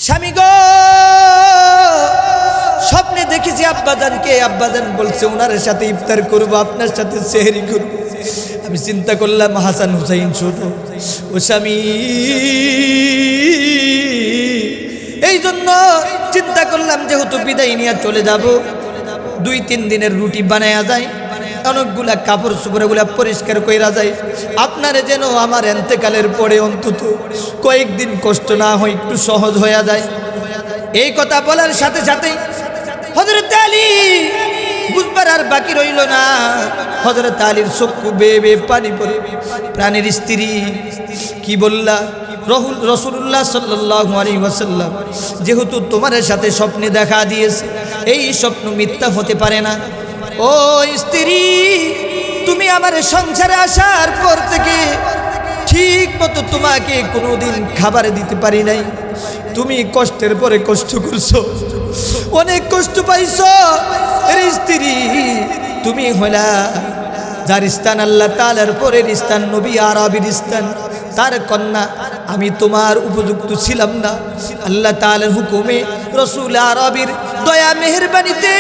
স্বামী গো, স্বপ্নে দেখেছি আব্বাজানকে। আব্বাজান বলছে ওনার সাথে ইফতার করব, আপনার সাথে সেহরি করব। আমি চিন্তা করলাম হাসান হুসাইন ছোট, ও স্বামী, এই জন্য চিন্তা করলাম যেহেতু বিদায় নিয়ে চলে যাব, 2-3 দিনের রুটি বানায়া যায়, অনেকগুলা কাপড় চোপড়গুলা পরিষ্কার কইরা যায়, আপনারে যেন আমার এন্তেকালের পরে অন্তত কয়েকদিন কষ্ট না হয়, একটু সহজ হয়ে যায়। এই কথা বলার সাথে সাথেই হযরত আলী বুঝবার আর বাকি রইল না। হযরত আলীর চক্ষু বেয়ে বেয়ে পানি পড়ে। প্রাণের স্ত্রী কি বললা রাসূলুল্লাহ সাল্লাল্লাহু আলাইহি ওয়াসাল্লাম, যেহেতু তোমার সাথে স্বপ্নে দেখা দিয়েছে, এই স্বপ্ন মিথ্যা হতে পারে না। ও স্ত্রী, তুমি আমার সংসারে আসার পর থেকে ঠিক মতো তোমাকে কোনোদিন খাবার দিতে পারি নাই। তুমি কষ্টের পরে কষ্ট করছো, অনেক কষ্ট পাইছো। এর স্ত্রী তুমি হইলা যার স্থান আল্লাহ তাআলার পরের স্থান, নবী আরবির স্থান, তার কন্যা। আমি তোমার উপযুক্ত ছিলাম না। আল্লাহ তাআলার হুকুমে, রাসূল আরবির দয়া মেহেরবানিতে,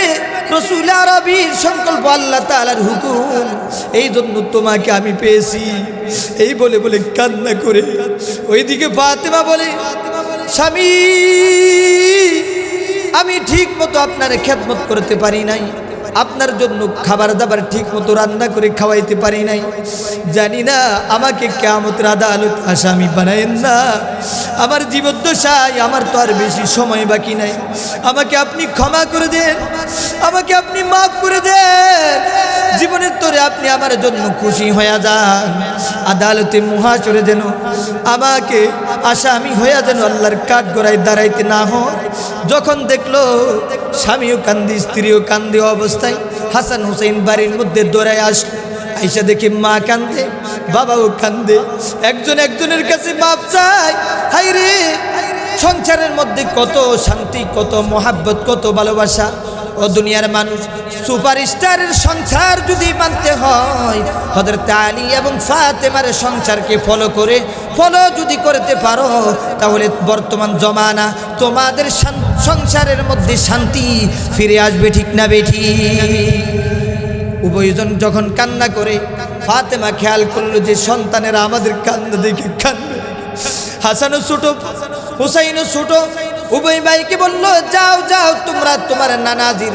রাসূল আরবির সংকল্প, আল্লাহ তাআলার হুকুম, এই জন্য তোমাকে আমি পেয়েছি। এই বলে বলে কান্না করে ওইদিকে ফাতেমা বলে, স্বামী, আমি ঠিক মতো আপনার খেদমত করতে পারি নাই, আপনার জন্য খাবার দাবার ঠিক মতো রান্না করে খাওয়াইতে পারি নাই। জানি না আমাকে কিয়ামতের আদালত আসামি বানায়েন না। আমার জীবদ্দশায় আমার তো আর বেশি সময় বাকি নাই। আমাকে আপনি ক্ষমা করে দেন, আমাকে আপনি মাফ করে দেন। জীবনের তোরে আপনি আমার জন্য খুশি হয়ে যান। আদালতে মুহাশরে যেন আমাকে আসামি হয়ে যেন আল্লাহর কাঠগড়ায় দাঁড়াইতে না হয়। যখন দেখলো স্বামীও কান্দি, স্ত্রীও কান্দি অবস্থায় হাসান হুসাইন বাড়ির মধ্যে দৌড়ায় আসলো। আইসা দেখে মা কান্দে, বাবাও কান্দে, একজন একজনের কাছে মাপ চায়। হাই রে, সংসারের মধ্যে কত শান্তি, কত মহাব্বত, কত ভালোবাসা। ও দুনিয়ার মানুষ, সুপারস্টারের সংসার যদি মানতে হয়, হযরত আলী এবং ফাতেমার সংসারকে ফলো যদি করতে পারো, তাহলে বর্তমান জমানা তোমাদের সংসারের মধ্যে শান্তি ফিরে আসবে, ঠিক না বেঠি? উভয়জন যখন কান্না করে, ফাতেমা খেয়াল করলো যে সন্তানেরা আমাদের কান্না দেখে কান্দে। হাসানও ছোট, হুসাইনও ছোট। উভয় ভাইকে বলল, যাও যাও, তোমরা তোমার নানাজির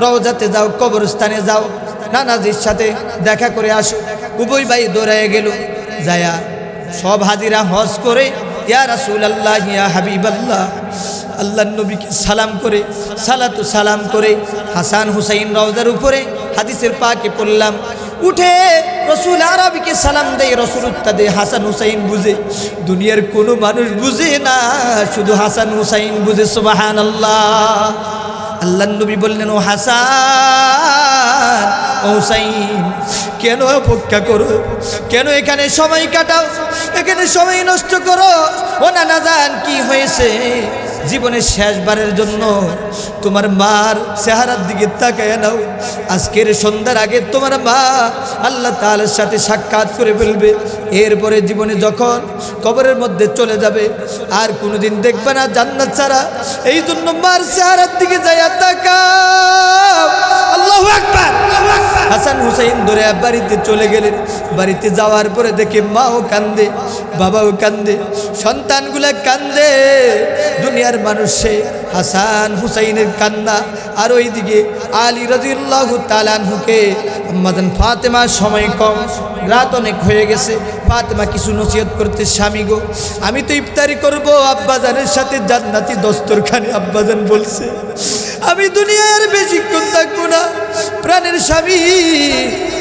রওজাতে যাও, কবরস্থানে যাও, নানাজির সাথে দেখা করে আসো। উভয় ভাই দৌড়ায় গেল। যায়া সব হাজিরা হজ করে, ইয়া রাসূলুল্লাহ, ইয়া হাবিবাল্লাহ, আল্লাহর নবীকে সালাম করে, সালাতু সালাম করে হাসান হুসাইন রওজার উপরে হাদিসের পাকে পড়লাম। উঠে রাসূল আরবিকে সালাম দেয়, রাসূল উত্তর দেয়। হাসান হুসাইন বুঝে, দুনিয়ার কোনো মানুষ বুঝে না, শুধু হাসান হুসাইন বুঝে। সুবহানাল্লাহ। আল্লাহর নবী বললেন, ও হাসান, ও হুসাইন, কেন অপেক্ষা করো? কেন এখানে সময় কাটাও? এখানে সময় নষ্ট করো? ও নানা জান, কি হয়েছে? জীবনের শেষবারের জন্য তোমার মার চেহারার দিকে তাকায় নাও। আজকের সন্ধ্যার আগে তোমার মা আল্লাহ তাআলার সাথে সাক্ষাৎ করে ফেলবে। এরপরে জীবনে যখন কবরের মধ্যে চলে যাবে, আর কোনোদিন দেখবে না জান্নাত ছাড়া। এই জন্য মার চেহারার দিকে যাইয়া তাকাও। আল্লাহু আকবার। হাসান হুসাইন ধরে বাড়িতে চলে গেলেন। বাড়িতে যাওয়ার পরে দেখে মাও কান্দে, বাবাও কান্দে, সন্তানগুলা কান্দে। দুনিয়ার মানুষে হাসান হুসাইনের কান্না, আর ওইদিকে আলী রাদিয়াল্লাহু তাআলা আনহুকে আম্মাজান ফাতেমার সময় কম, রাত অনেক হয়ে গেছে। ফাতেমা কিছু নসিহত করতে, স্বামী গো, আমি তো ইফতারি করব আব্বাজানের সাথে জান্নাতি দস্তরখানে। আব্বাজান বলছে, আমি দুনিয়ায় আর বেশিক্ষণ থাকবো না। প্রাণের স্বামী,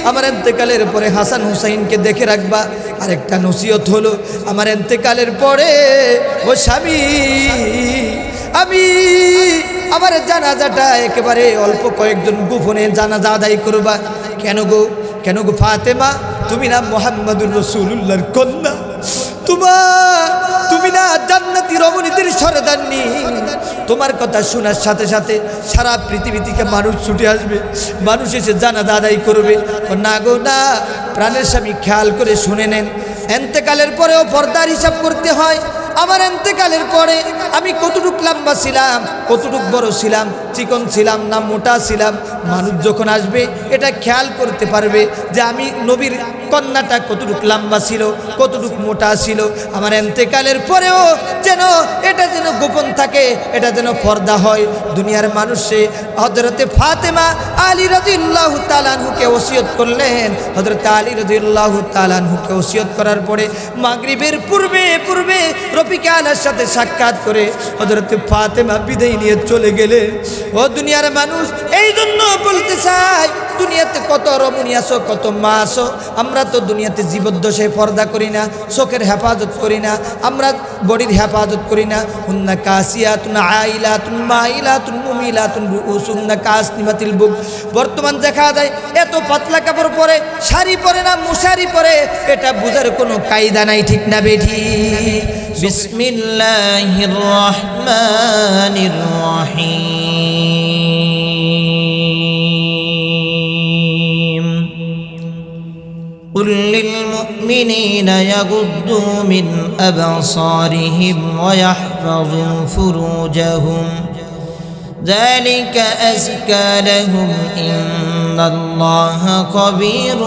আমার এন্তেকালের পরে হাসান হুসাইনকে দেখে রাখবা। আরেকটা নসিহত হলো, আমার এন্তেকালের পরে ও স্বামী, আমি আমার জানাজাটা একেবারে অল্প কয়েকজন গোপনে জানাজা আদায় করবা। কেন গো, কেন গো ফাতেমা, তুমি না মুহাম্মদুর রাসূলুল্লাহর কন্যা? তুমি না জান্নাতি রমণীদের সরদারনি? তোমার কথা শোনার সাথে সাথে সারা পৃথিবী থেকে মানুষ ছুটে আসবে, মানুষ এসে জানাজা আদায় করবে। না গো না, প্রাণের স্বামী, খেয়াল করে শুনে নেন, এন্তেকালের পরেও পর্দার হিসাব করতে হয়। আমার ইন্তেকালের পরে আমি কতটুক লম্বা ছিলাম, কতটুক বড় ছিলাম, চিকন ছিলাম না মোটা ছিলাম, মানুষ যখন আসবে এটা খেয়াল করতে পারবে যে আমি নবীর কন্যাটা কতটুক লম্বা ছিল, কতটুক মোটা ছিল। আমার ইন্তেকালের পরেও যেন এটা যেন গোপন থাকে, এটা যেন পর্দা হয়। দুনিয়ার মানুষে হযরতে ফাতেমা আলী রাদিয়াল্লাহু তাআলা আনহুকে ওসিয়ত করলেন। হযরতে আলী রাদিয়াল্লাহু তাআলা আনহুকে ওসিয়ত করার পরে মাগরিবের পূর্বে রফিক আলার সাথে সাক্ষাৎ করে হযরতে ফাতেমা বিদায় নিয়ে চলে গেলে। ও দুনিয়ার মানুষ, এই জন্য বলতে চাই, দুনিয়াতে কত রমণী আসো, কত মা আসো, আমরা তো দুনিয়াতে জীবদ্দশায় পর্দা করি না, চোখের হেফাজত করি না, আমরা বডির হেফাজত করি না। হুন্না কাসিয়াতুন আইলাতুন মাইলাতুন মুমিলাতুন রুউসুন্না কাসনিমাতিল বুক। বর্তমান দেখা যায় এত পাতলা কাপড় পরে, শাড়ি পরে না মশারি পরে, এটা বুঝার কোনো কায়দা নাই, ঠিক না বেঠি? বিসমিল্লাহির রহমানির রহিম। قل للمؤمنين يغضوا من أبصارهم ويحفظوا فروجهم ذلك أزكى لهم إن الله خبير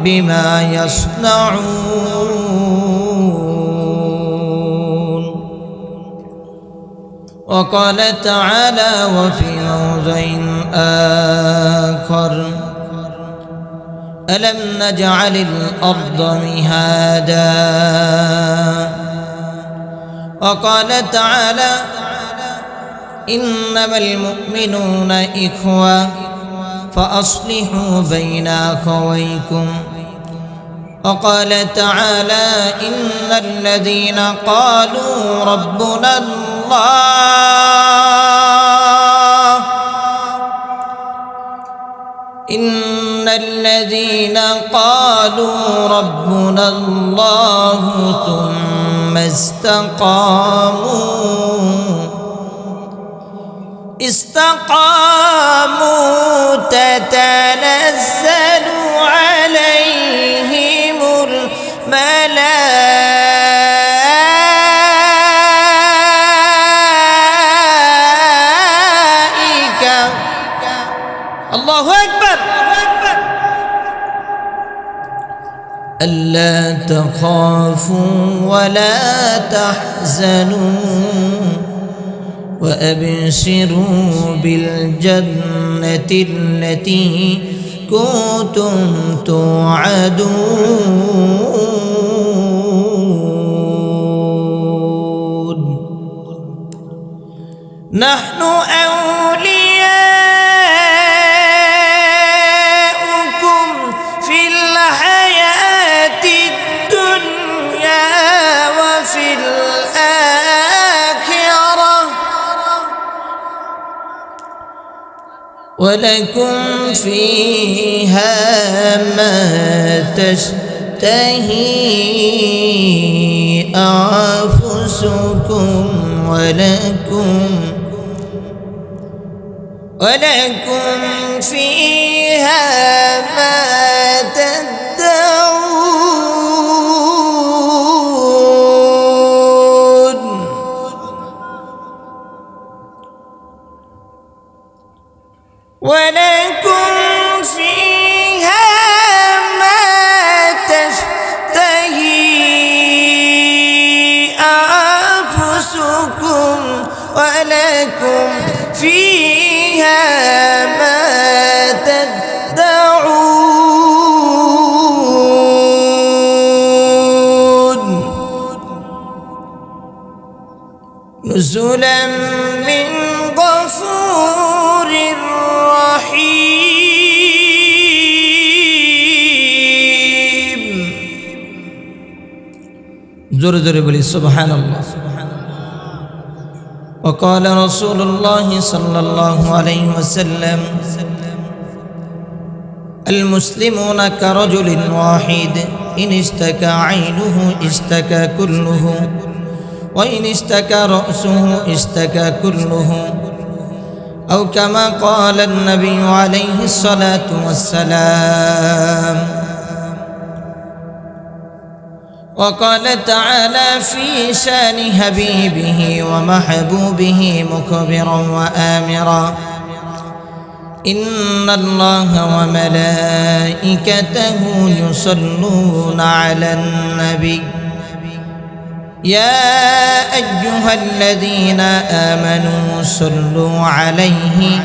بما يصنعون. وقال تعالى وفي موضع آخر ألم نجعل الأرض مهادا. وقال تعالى إنما المؤمنون إخوة فأصلحوا بين أخويكم. وقال تعالى إن الذين قالوا ربنا الله إن الذين قالوا ربنا الله ثم استقاموا تتنزل عليهم الملائكة. الله أكبر. ألا تخافوا ولا تحزنوا وأبشروا بالجنة التي كنتم توعدون. نحن أولياؤكم في الحياة الدنيا وفي الآخرة ولكم فيها ما تشتهي أنفسكم ولكم فيها ما تدعون. ولكم فيها ما تشتهي أنفسكم ولكم فيها ما تدعون. نزلا من غفور رحيم. زور زور بلي سبحان الله. وقال رسول الله صلى الله عليه وسلم المسلمون كرجل واحد إن اشتكى عينه اشتكى كله وإن اشتكى رأسه اشتكى كله أو كما قال النبي عليه الصلاة والسلام. وقال تعالى في شان حبيبه ومحبوبه مخبرا وآمرا إن الله وملائكته يصلون على النبي يا أيها الذين آمنوا صلوا عليه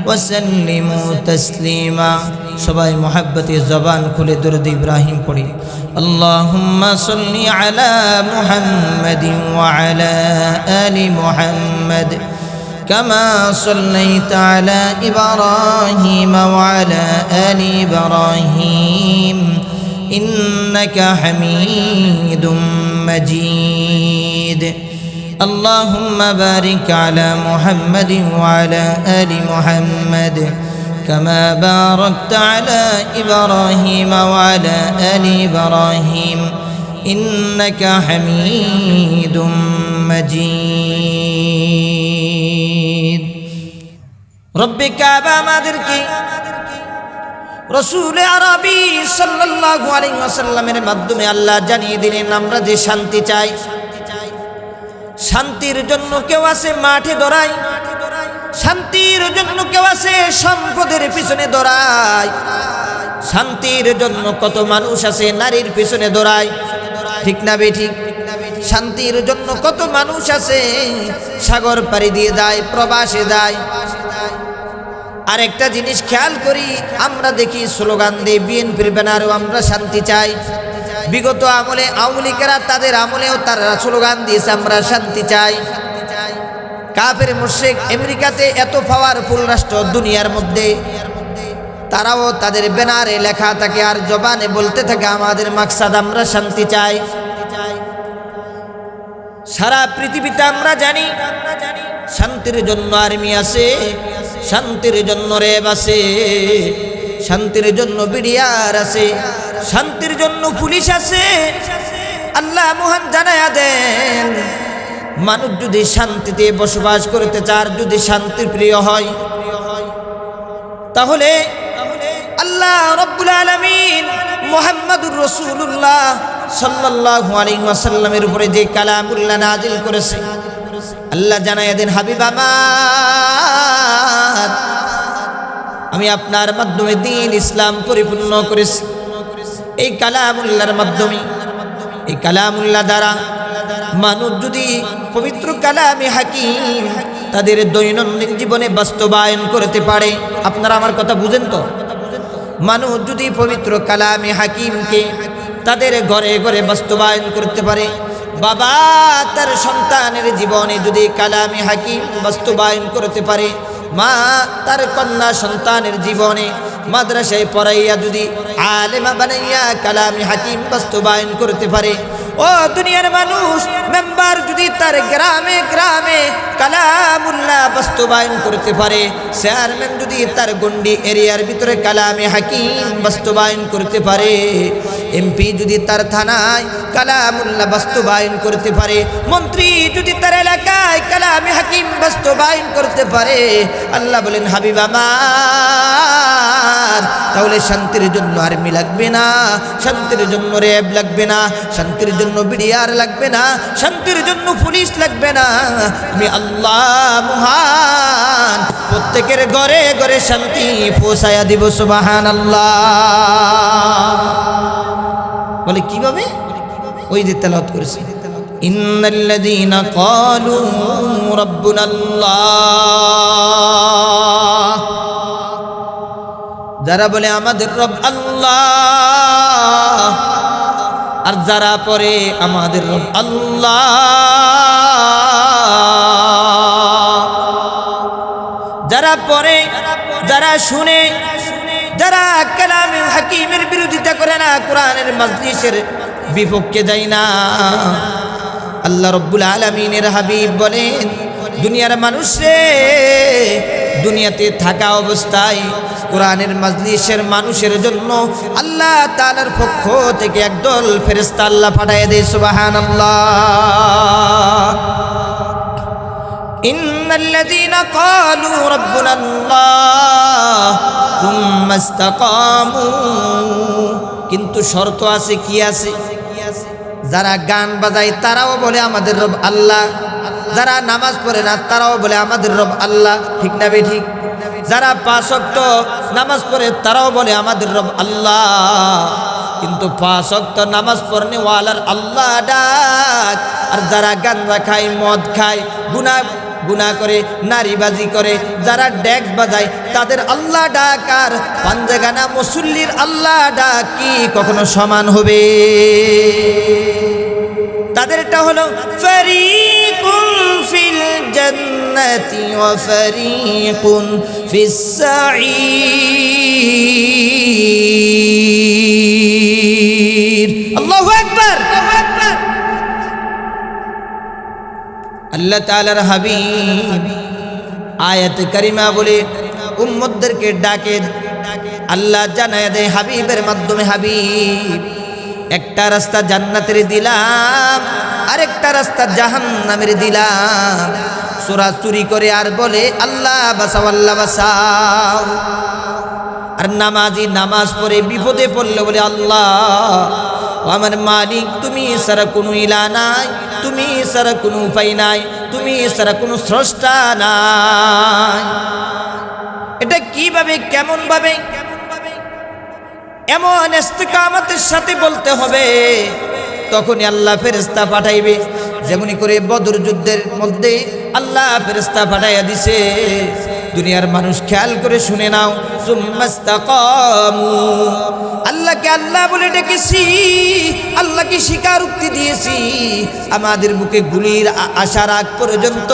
وسلموا تسليما সবাই محبة زبان খুলে দরুদ ইব্রাহিম পড়ি اللهم صل على محمد وعلى آل محمد كما صليت على إبراهيم وعلى آل إبراهيم إنك حميد مجيد اللهم بارك على محمد وعلى آل محمد كما باركت على إبراهيم وعلى آل إبراهيم إنك حميد مجيد رب كعبة مادركي রসুল আরবি সাল্লাল্লাহু আলাইহি ওয়াসাল্লামের মাধ্যমে আল্লাহ জানিয়ে দিলেন আমরা যে শান্তি চাই, শান্তির জন্য কেউ আছে মাঠে দৌড়ায়, শান্তির জন্য কেউ আছে সম্পদের পিছনে দৌড়ায়, শান্তির জন্য কত মানুষ আছে নারীর পিছনে দৌড়ায়, ঠিক না বেঠিক? শান্তির জন্য কত মানুষ আছে সাগর পাড়ি দিয়ে যায়, প্রবাসে যায়। আরেকটা জিনিস খেয়াল করি, আমরা দেখি স্লোগান দিয়ে বিএনপির ব্যানারেও আমরা শান্তি চাই। বিগত আমলে আওয়ামী লীগেরা তাদের আমলেও তারা স্লোগান দিয়েছে আমরা শান্তি চাই। কাফের মুশরিক আমেরিকাতে এত পাওয়ারফুল রাষ্ট্র দুনিয়ার মধ্যে, তারাও তাদের ব্যানারে লেখা থাকে আর জবানে বলতে থাকে আমাদের মাকসাদ আমরা শান্তি চাই। সারা পৃথিবীতে আমরা জানি শান্তির জন্য আর্মি আছে, শান্তির জন্য র্যাব আছে, শান্তির জন্য বিডিআর আছে, শান্তির জন্য পুলিশ আছে। আল্লাহ মহান জানায়া দেন, মানুষ যদি শান্তিতে বসবাস করতে চায়, যদি শান্তির প্রিয় হয়, তাহলে আল্লাহ রাব্বুল আলামিন মুহাম্মাদুর রাসূলুল্লাহ সাল্লাল্লাহু আলাইহি ওয়াসাল্লামের উপরে যে কালামুল্লাহ নাজিল করেছে, আল্লাহ জানায়া দেন হাবিব আমার, আমি আপনার মাধ্যমে দ্বীন ইসলাম পরিপূর্ণ করেছি। এই কালামুল্লাহর মাধ্যমে, এই কালামুল্লাহ দ্বারা মানুষ যদি পবিত্র কালামে হাকিম তাদের দৈনন্দিন জীবনে বাস্তবায়ন করতে পারে, আপনারা আমার কথা বুঝেন তো? মানুষ যদি পবিত্র কালামে হাকিমকে তাদের ঘরে ঘরে বাস্তবায়ন করতে পারে, বাবা তার সন্তানের জীবনে যদি কালামে হাকিম বাস্তবায়ন করতে পারে, মা তার কন্যা সন্তানের জীবনে মাদ্রাসায় পড়াইয়া যদি আলেমা বানাইয়া কালামে হাকিম বাস্তবায়ন করতে পারে, ও দুনিয়ার মানুষ মেম্বার যদি তার গ্রামে গ্রামে কালামুল্লাহ বাস্তবায়ন করতে পারে, চেয়ারম্যান যদি তার গন্ডি এরিয়ার ভিতরে কালামে হাকিম বাস্তবায়ন করতে পারে, এমপি যদি তার থানায় কালামুল্লাহ বাস্তবায়ন করতে পারে, মন্ত্রী যদি তার এলাকায় কালামে হাকিম বাস্তবায়ন করতে পারে, আল্লাহ বলেন হাবিব আমার, তাহলে শান্তির জন্য আর্মি লাগবে না, শান্তির জন্য র্যাব লাগবে না, শান্তির জন্য বিডিআর লাগবে না, শান্তির জন্য পুলিশ লাগবে না। আমি আল্লাহ মহান প্রত্যেকের ঘরে ঘরে শান্তি পৌঁছায়া দিব। সুবহানাল্লাহ। বলে কিভাবে? ওই যে তেলাওয়াত করেছে, ইন্নাল্লাযীনা ক্বালু রাব্বুনাল্লাহ, যারা বলে আমাদের রব আল্লাহ, আর যারা পরে আমাদের রব আল্লাহ, যারা পরে, যারা শুনে, যারা কালামে হাকিমের বিরোধিতা করে না, কোরআনের মাজলিসের বিপক্ষে যায় না, আল্লাহ রব্বুল আলামিনের হাবিব বলেন দুনিয়ার মানুষে দুনিয়াতে থাকা অবস্থায় কোরআনের মাজলিসের মানুষের জন্য আল্লাহ তাআলার পক্ষ থেকে একদল ফেরেশতা আল্লাহ পাঠিয়ে দেয়। সুবহানাল্লাহ। ইন্নাল্লাযীনা ক্বালু রাব্বুনাল্লাহ সুম্মা ইসতাকামু, কিন্তু শর্ত আছে। কি আছে? যারা গান বাজায় তারাও বলে আমাদের রব আল্লাহ, যারা নামাজ পড়ে না তারাও বলে আমাদের রব আল্লাহ, ঠিক না বে ঠিক? যারা 5 ওয়াক্ত নামাজ পড়ে তারাও বলে আমাদের রব আল্লাহ, কিন্তু 5 ওয়াক্ত নামাজ পড়নে ওয়ালার আল্লাহ ডাক। আর যারা গাঁজা খায়, মদ খায়, গুনাহ করে, নারীবাজি করে, যারা ডেক বাজায় তাদের আল্লাহ ডাক আর পাঞ্জাগানা মুসল্লির আল্লাহ ডাক কি কখনো সমান হবে? তাদেরটা হলো ফারিকুন ফিল জান্নাতি ওয়া ফারিকুন ফিস সাঈর। আল্লাহু আকবার। আল্লাহ তাআলার হাবিব আয়াত কারিমা বলে উম্মতদেরকে ডাকে, আল্লাহ জানায় দেয় হাবিবের মাধ্যমে, হাবিব একটা রাস্তা জান্নাতের দিলাম, আরেকটা রাস্তা জাহান্নামের দিলাম। সূরা চুরি করে আর বলে আল্লাহ বাঁচাও, আল্লাহ বাঁচাও। আর নামাজি নামাজ পড়ে বিপদে পড়লে বলে আল্লাহ ও আমার মালিক, তুমি ছাড়া কোনো ইলা নাই, তুমি ছাড়া কোনো উপায় নাই, তুমি ছাড়া কোনো স্রষ্টা নাই। এটা কিভাবে, কেমন ভাবে? এমন ইস্তিকামতের সাথে বলতে হবে, তখনই আল্লাহ ফেরেশতা পাঠাইবে। যেমনি করে বদর যুদ্ধের মধ্যে আল্লাহ ফেরেশতা পাঠাইয়া দিছে। দুনিয়ার মানুষ খেয়াল করে শুনে নাও, সুম্মাস্তাকামু, আল্লাহকে আল্লাহ বলে ডেকেছি, আল্লাহকে স্বীকারোক্তি দিয়েছি, আমাদের বুকে গুলির আসার আগ পর্যন্ত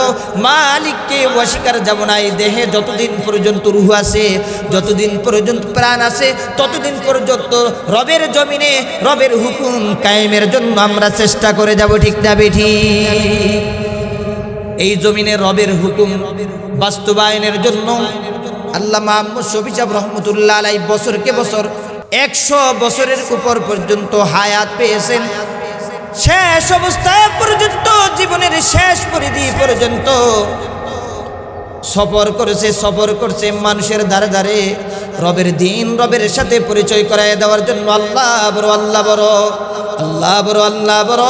মালিককে অস্বীকার যাব না। এই দেহে যতদিন পর্যন্ত রূহ আছে, যতদিন পর্যন্ত প্রাণ আছে, ততদিন পর্যন্ত রবের জমিনে রবের হুকুম কায়েমের জন্য আমরা চেষ্টা করে যাব, ঠিক না বেঠি? এই জমিনে রবের হুকুম বাস্তবায়নের জন্য আল্লামা মুহাম্মদ শফি সাহেব রহমতুল্লাহ আলাইহি বছরকে বছর 100 বছরের উপর পর্যন্ত হায়াত পেয়েছেন। শেষ অবস্থা পর্যন্ত, জীবনের শেষ পরিধি পর্যন্ত সফর করছে মানুষের দ্বারে দ্বারে রবের দিন, রবের সাথে পরিচয় করায় দেওয়ার জন্য। আল্লাহ বড়, আল্লাহ বড়, আল্লাহ বড়, আল্লাহ বড়,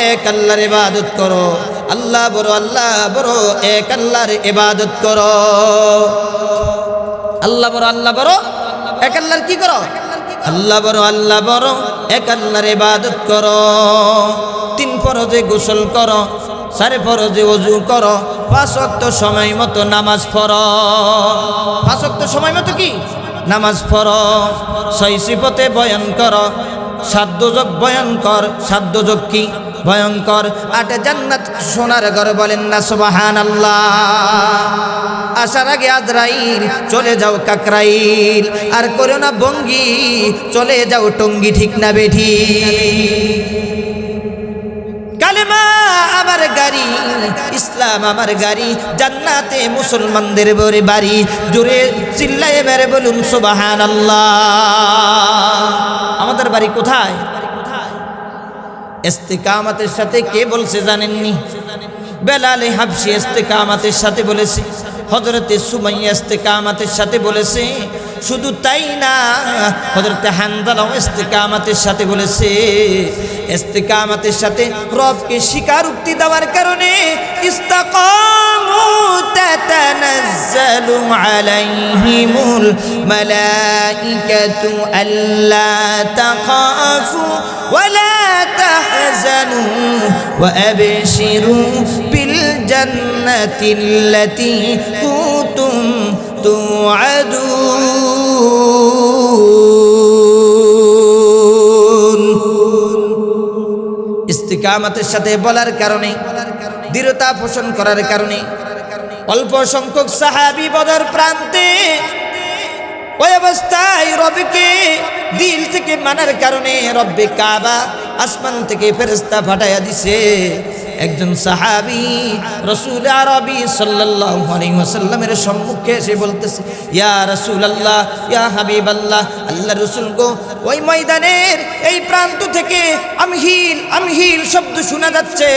এক আল্লাহর ইবাদত করো। আল্লাহ বড়, আল্লাহ বড়, এক আল্লাহর ইবাদত করো। আল্লাহ বড়, আল্লাহ বড়, এক আল্লাহর কি করো? আল্লাহ বড়, আল্লাহ বড়, এক আল্লাহর ইবাদত করো। 3 ফরজে গোসল করো, 4 ফরজে ওযু করো, 5 ওয়াক্ত সময় মতো নামাজ পড়ো। 5 ওয়াক্ত সময় মতো কি নামাজ পড়ো। 6 সিফতে বয়ান করো, 7 দোজখ বয়ান কর। 7 দোজখ কি ভয়ঙ্কর, 8 জান্নাত সোনার ঘর, বলেন না সুবহানাল্লাহ। আসার আগে আজরাইল, চলে যাও কাকরাইল, আর করো না বঙ্গি, চলে যাও টঙ্গি, ঠিক না বেঠি? কালেমা আমার গাড়ি, ইসলাম আমার গাড়ি, জান্নাতে মুসলমানদের বরে বাড়ি। জোরে চিল্লায়ে মেরে বলুন সুবহানাল্লাহ। আমাদের বাড়ি কোথায়? ইস্তিকামতের সাথে কে বলছে জানেননি? বেলালে হাবশি ইস্তিকামতের সাথে বলেছে, হযরতে সুমাইয়া ইস্তিকামতের সাথে বলেছে। শুধু তাই না, হযরতে হানজালাও ইস্তিকামতের সাথে বলেছে। ইস্তিকামতের সাথে রবকে স্বীকারোক্তি দেওয়ার কারণে ইস্তাকামু তাতানাজ্জালু আলাইহিমুল মালাইকাতু আল্লা তাখাফু ওয়ালা তাহজানু ওয়া আবশিরু বিল জান্নাতিল্লাতী কুনতুম তুআদুন। ইস্তিকামতের সাথে বলার কারণে, দৃঢ়তা পোষণ করার কারণে অল্প সংখ্যক সাহাবী বদর প্রান্তে ওই অবস্থায় রবকে দিল থেকে মানার কারণে রব্বে কাবা আসমান থেকে ফেরেশতা পাঠাইয়া দিছে। একজন সাহাবী রাসূল আরবি সাল্লাল্লাহু আলাইহি ওয়াসাল্লামের সম্মুখে এসে বলতেছে, ইয়া রাসূলুল্লাহ, ইয়া হাবিবাল্লাহ, আল্লাহর রাসূল গো, ওই ময়দানের এই প্রান্ত থেকে আমহিল শব্দ শোনা যাচ্ছে।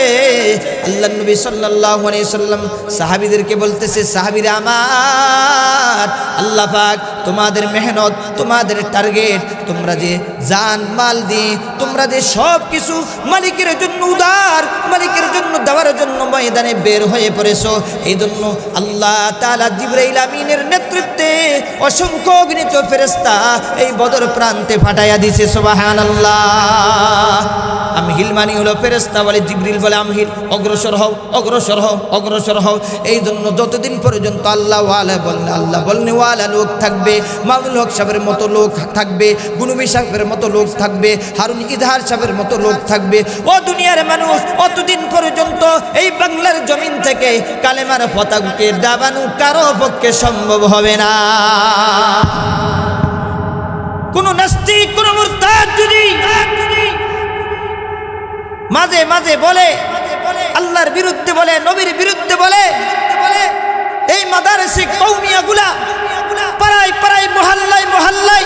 আল্লাহর নবী সাল্লাল্লাহু আলাইহি ওয়াসাল্লাম সাহাবীদেরকে বলতেছে, সাহাবীরা আমার, আল্লাহ পাক তোমাদের মেহনত, তোমাদের টার্গেট, তোমরা যে জান মাল দিয়ে তোমরা যে সব কিছু মালিকের জন্য উদার, মালিকের জন্য দেওয়ার জন্য ময়দানে বের হয়ে পড়েছো, এই জন্য আল্লাহ তাআলা জিবরাইল আমিনের নেতৃত্বে অসংখ্য অগণিত ফেরেশতা এই বদর প্রান্তে ফাটাইয়া দিছে। সুবহানাল্লাহ। আমহিল মানে হলো ফেরেশতা, বলে জিবরিল বলে আমহিল, অগ্রসর হও, অগ্রসর হও, অগ্রসর হও। এই জন্য যতদিন পর্যন্ত আল্লাহ ওয়ালা বললে আল্লাহ বলনে ওয়ালা লোক থাকবে, মামুনুল হক সাহেবের মতো লোক থাকবে, গুনুবি সাহেবের মতো লোক থাকবে, হারুন ইজহার সাহেবের মতো লোক থাকবে, ও দুনিয়ার মানুষ অতদিন পর্যন্ত এই বাংলার জমিন থেকে কালেমার পতাকাকে দাবানো কারো পক্ষে সম্ভব হবে না। কোন নাস্তিক, কোন মুরতাদ যদি মাঝে মাঝে বলে আল্লাহর বিরুদ্ধে বলে, নবীর বিরুদ্ধে বলে, এই মাদারসে কওমিয়াগুলা পাড়ায় পাড়ায় মহল্লায় মহল্লায়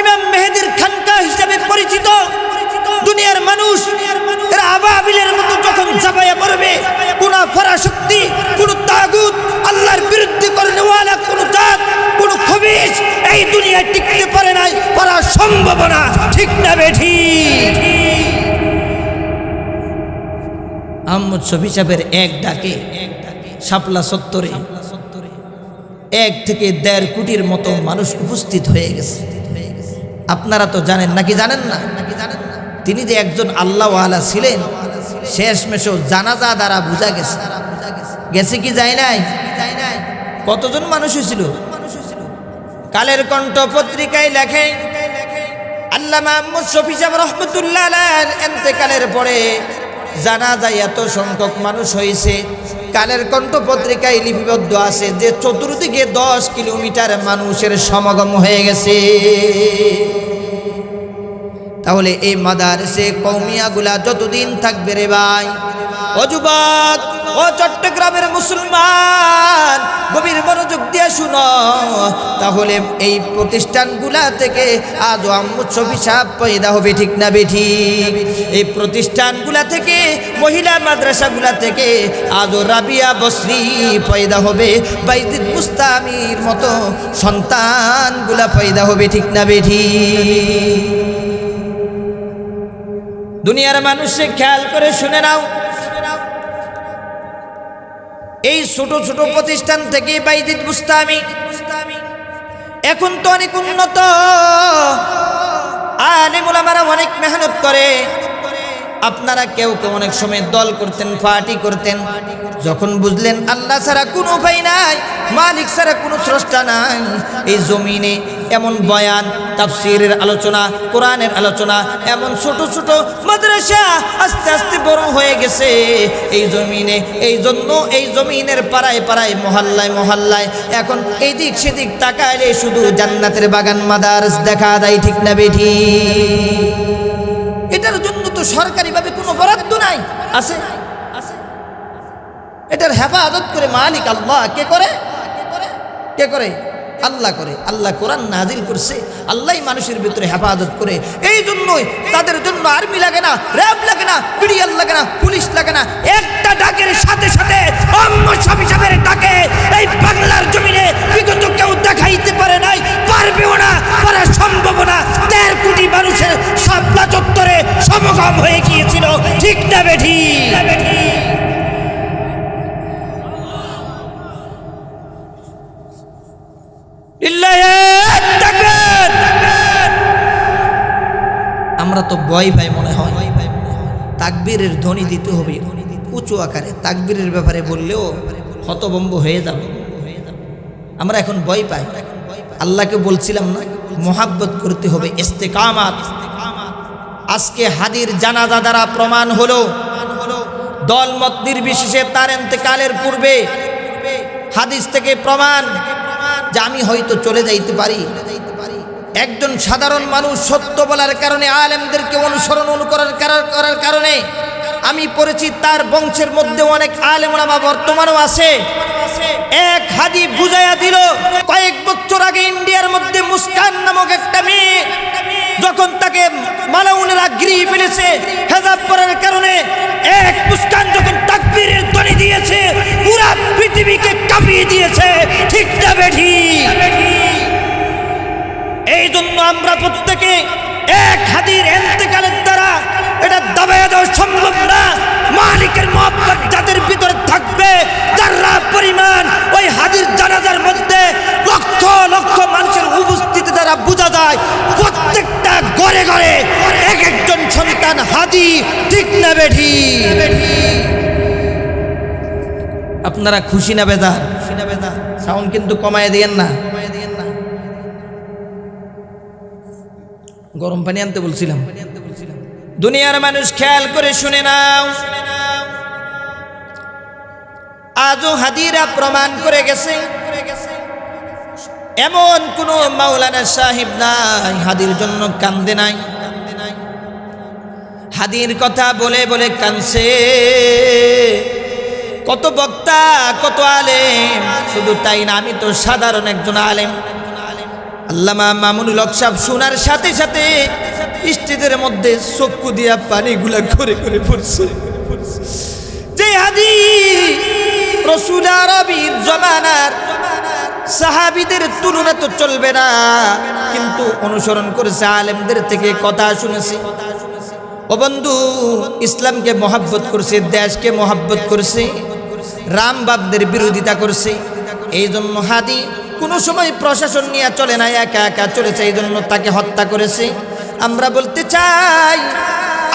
ইমাম মেহেদীর খানকা হিসেবে পরিচিত দুনিয়ার মানুষ এরা আবাবিলের মতো যখন ঝাঁপাইয়া পড়বে, কোন ফরাশক্তি, কোন তাগুত, আল্লাহর বিরুদ্ধে করনেওয়ালা কোন জাত, কোন খবিশ এই দুনিয়ায় টিকতে পারে নাই, পারা সম্ভব না। ঠিক না বেঠিক? আহমদ শফি সাহেবের এক ডাকে শাপলা চত্বরে 1 থেকে 1.5 কোটির মতো মানুষ উপস্থিত হয়ে গেছে। আপনারা তো জানেন নাকি জানেন না? তিনি যে একজন আল্লাহওয়ালা ছিলেন শেষমেশও জানাজা দ্বারা বোঝা গেছে। গেছে কি যায় নাই? কতজন মানুষ ছিল? কালের কণ্ঠ পত্রিকায় লেখে আল্লামা আহমদ শফি সাহেব রহমতুল্লাহ আলাইহির ইন্তেকালের পরে জানাজায় এত সংখ্যক মানুষ হয়েছে, কালের কণ্ঠ পত্রিকায় লিপিবদ্ধ আছে যে চতুর্দিকে 10 কিলোমিটার মানুষের সমাগম হয়ে গেছে। তাহলে এই মাদারসে কওমিয়াগুলা যতদিন থাকবে রে ভাই, ও যুবক, ও চট্টগ্রামের মুসলমান, গভীর মনোযোগ দিয়ে শুনো, তাহলে এই প্রতিষ্ঠানগুলা থেকে আজও আহমদ শফি সাহেব পয়দা হবে। ঠিক না বেঠিক? এই প্রতিষ্ঠানগুলা থেকে, মহিলা মাদ্রাসাগুলা থেকে আজও রাবিয়া বসরি পয়দা হবে, বাইজিদ মুস্তামির মতো সন্তানগুলা পয়দা হবে। ঠিক না বেঠিক? দুনিয়ার মানুষে খেয়াল করে শুনে নাও, এই ছোট ছোট প্রতিষ্ঠান থেকে বাইজিদ মুস্তামি এখন তো অনেক উন্নত, আলেম ওলামারা অনেক মেহনত করে। আপনারা কেউ কেউ অনেক সময় দল করতেন, পার্টি করতেন, যখন বুঝলেন আল্লাহ ছাড়া কোনো উপায় নাই, মালিক ছাড়া কোনো স্রষ্টা নাই, এই জমিনে এমন বয়ান, তাফসীরের আলোচনা, কোরআনের আলোচনা, এমন ছোট ছোট মাদ্রাসা আস্তে আস্তে বড় হয়ে গেছে এই জমিনে। এই জন্য এই জমিনের পাড়ায় পাড়ায় মহল্লায় মহল্লায় এখন এদিক সেদিক তাকাইলে শুধু জান্নাতের বাগান মাদারস দেখা যায়। ঠিক না বেঠিক? এটার জন্য তো সরকারিভাবে কোনো বরাদ্দ নাই। আছে? এটার হেফাজত করে মালিক আল্লাহ। কে করে? কে করে? আল্লাহ করে। আল্লাহ কোরআন নাজিল করছে, আল্লাহই মানুষের ভিতরে হেফাজত করে। এই জন্যই তাদের জন্য আর্মি লাগে না, র্যাব লাগে না, পিডিআর লাগে না, পুলিশ লাগে না। একটা ডাকের সাথে সাথে আহমদ শফি সাহেবের ডাকে এই বাংলার জমিনে বিগত কেউ দেখাইতে পারে নাই, পারবেও না, পারা সম্ভব না। 1.5 কোটি মানুষের শাপলা চত্বরে সমাগম হয়ে গিয়েছিল। ঠিক না বেঠিক? আমরা তো ভয় ভাই মনে হয়, তাকবীরের ধ্বনি দিতে হবে উঁচু আকারে। তাকবীরের ব্যাপারে বললেও হতভম্ব হয়ে যাবে। আমরা এখন ভয় পাই। আল্লাহকে বলছিলাম না, মোহাব্বত করতে হবে, ইস্তেকামাত। আজকে হাদির জানাজা দ্বারা প্রমাণ হলো, দলমত নির্বিশেষে তার ইন্তেকালের পূর্বে হাদিস থেকে প্রমাণ যে আমি হয়তো চলে যাইতে পারি। একজন সাধারণ মানুষ সত্য বলার কারণে, আলেমদেরকে অনুসরণ অনুকরণ করার কারণে আমি পড়েছি তার বংশের মধ্যে অনেক আলেম ওলামা বর্তমানও আছে। এক হাদি বুঝাইয়া দিল, কয়েক বছর আগে ইন্ডিয়ার মধ্যে মুস্কান নামক একটা মেয়ে যখন তাকে মালাউনেরা গিরিয়ে ফেলেছে হেজাব পরার কারণে, এক মুস্কান যখন তাকবীরের ধ্বনি দিয়েছে পুরা পৃথিবীকে কাঁপিয়ে দিয়েছে। ঠিক না বেঠিক? আমরা প্রত্যেকে এক হাদির ইন্তেকালের দ্বারা এটা দাবায়া দেওয়া সম্ভব না। মালিকের মহব্বত যাদের ভিতরে থাকবে, যারা পরিমাণ ওই হাদির জানাজার মধ্যে লক্ষ লক্ষ মানুষের উপস্থিতি দ্বারা বোঝা যায় প্রত্যেকটা ঘরে ঘরে এক একজন সন্তান হাদি, ঠিক না বেঠি? আপনারা খুশি না বেদা? সাউন্ড কিন্তু কমায় দিয়েন না। গরম পানি আনতে বলছিলাম। দুনিয়ার মানুষ খেয়াল করে শুনে নাও, আজও হাদিরা প্রমাণ করে গেছে এমন কোন মাওলানা সাহেব নাই হাদির জন্য কান্দে নাই। হাদির কথা বলে বলে কানছে কত বক্তা, কত আলেম। শুধু তাই না, আমি তো সাধারণ একজন আলেম। আল্লামা মামুনুল হক সাহেব শোনার সাথে সাথে স্টেজের মধ্যে চক্ষু দিয়া পানিগুলা ঘুরে ঘুরে পড়ছে। যে হাদিস রাসূল আরবীর জমানার সাহাবীদের তুলনা তো চলবে না, কিন্তু অনুসরণ করেছে আলেমদের থেকে, কথা শুনেছে। ও বন্ধু, ইসলামকে মহাব্বত করছে, দেশকে মহাব্বত করছে, রাম বাপদের বিরোধিতা করছে। এই জন্য হাদি কোনো সময় প্রশাসন নিয়ে চলে না, একা একা চলেছে, এই জন্য তাকে হত্যা করেছে। আমরা বলতে চাই,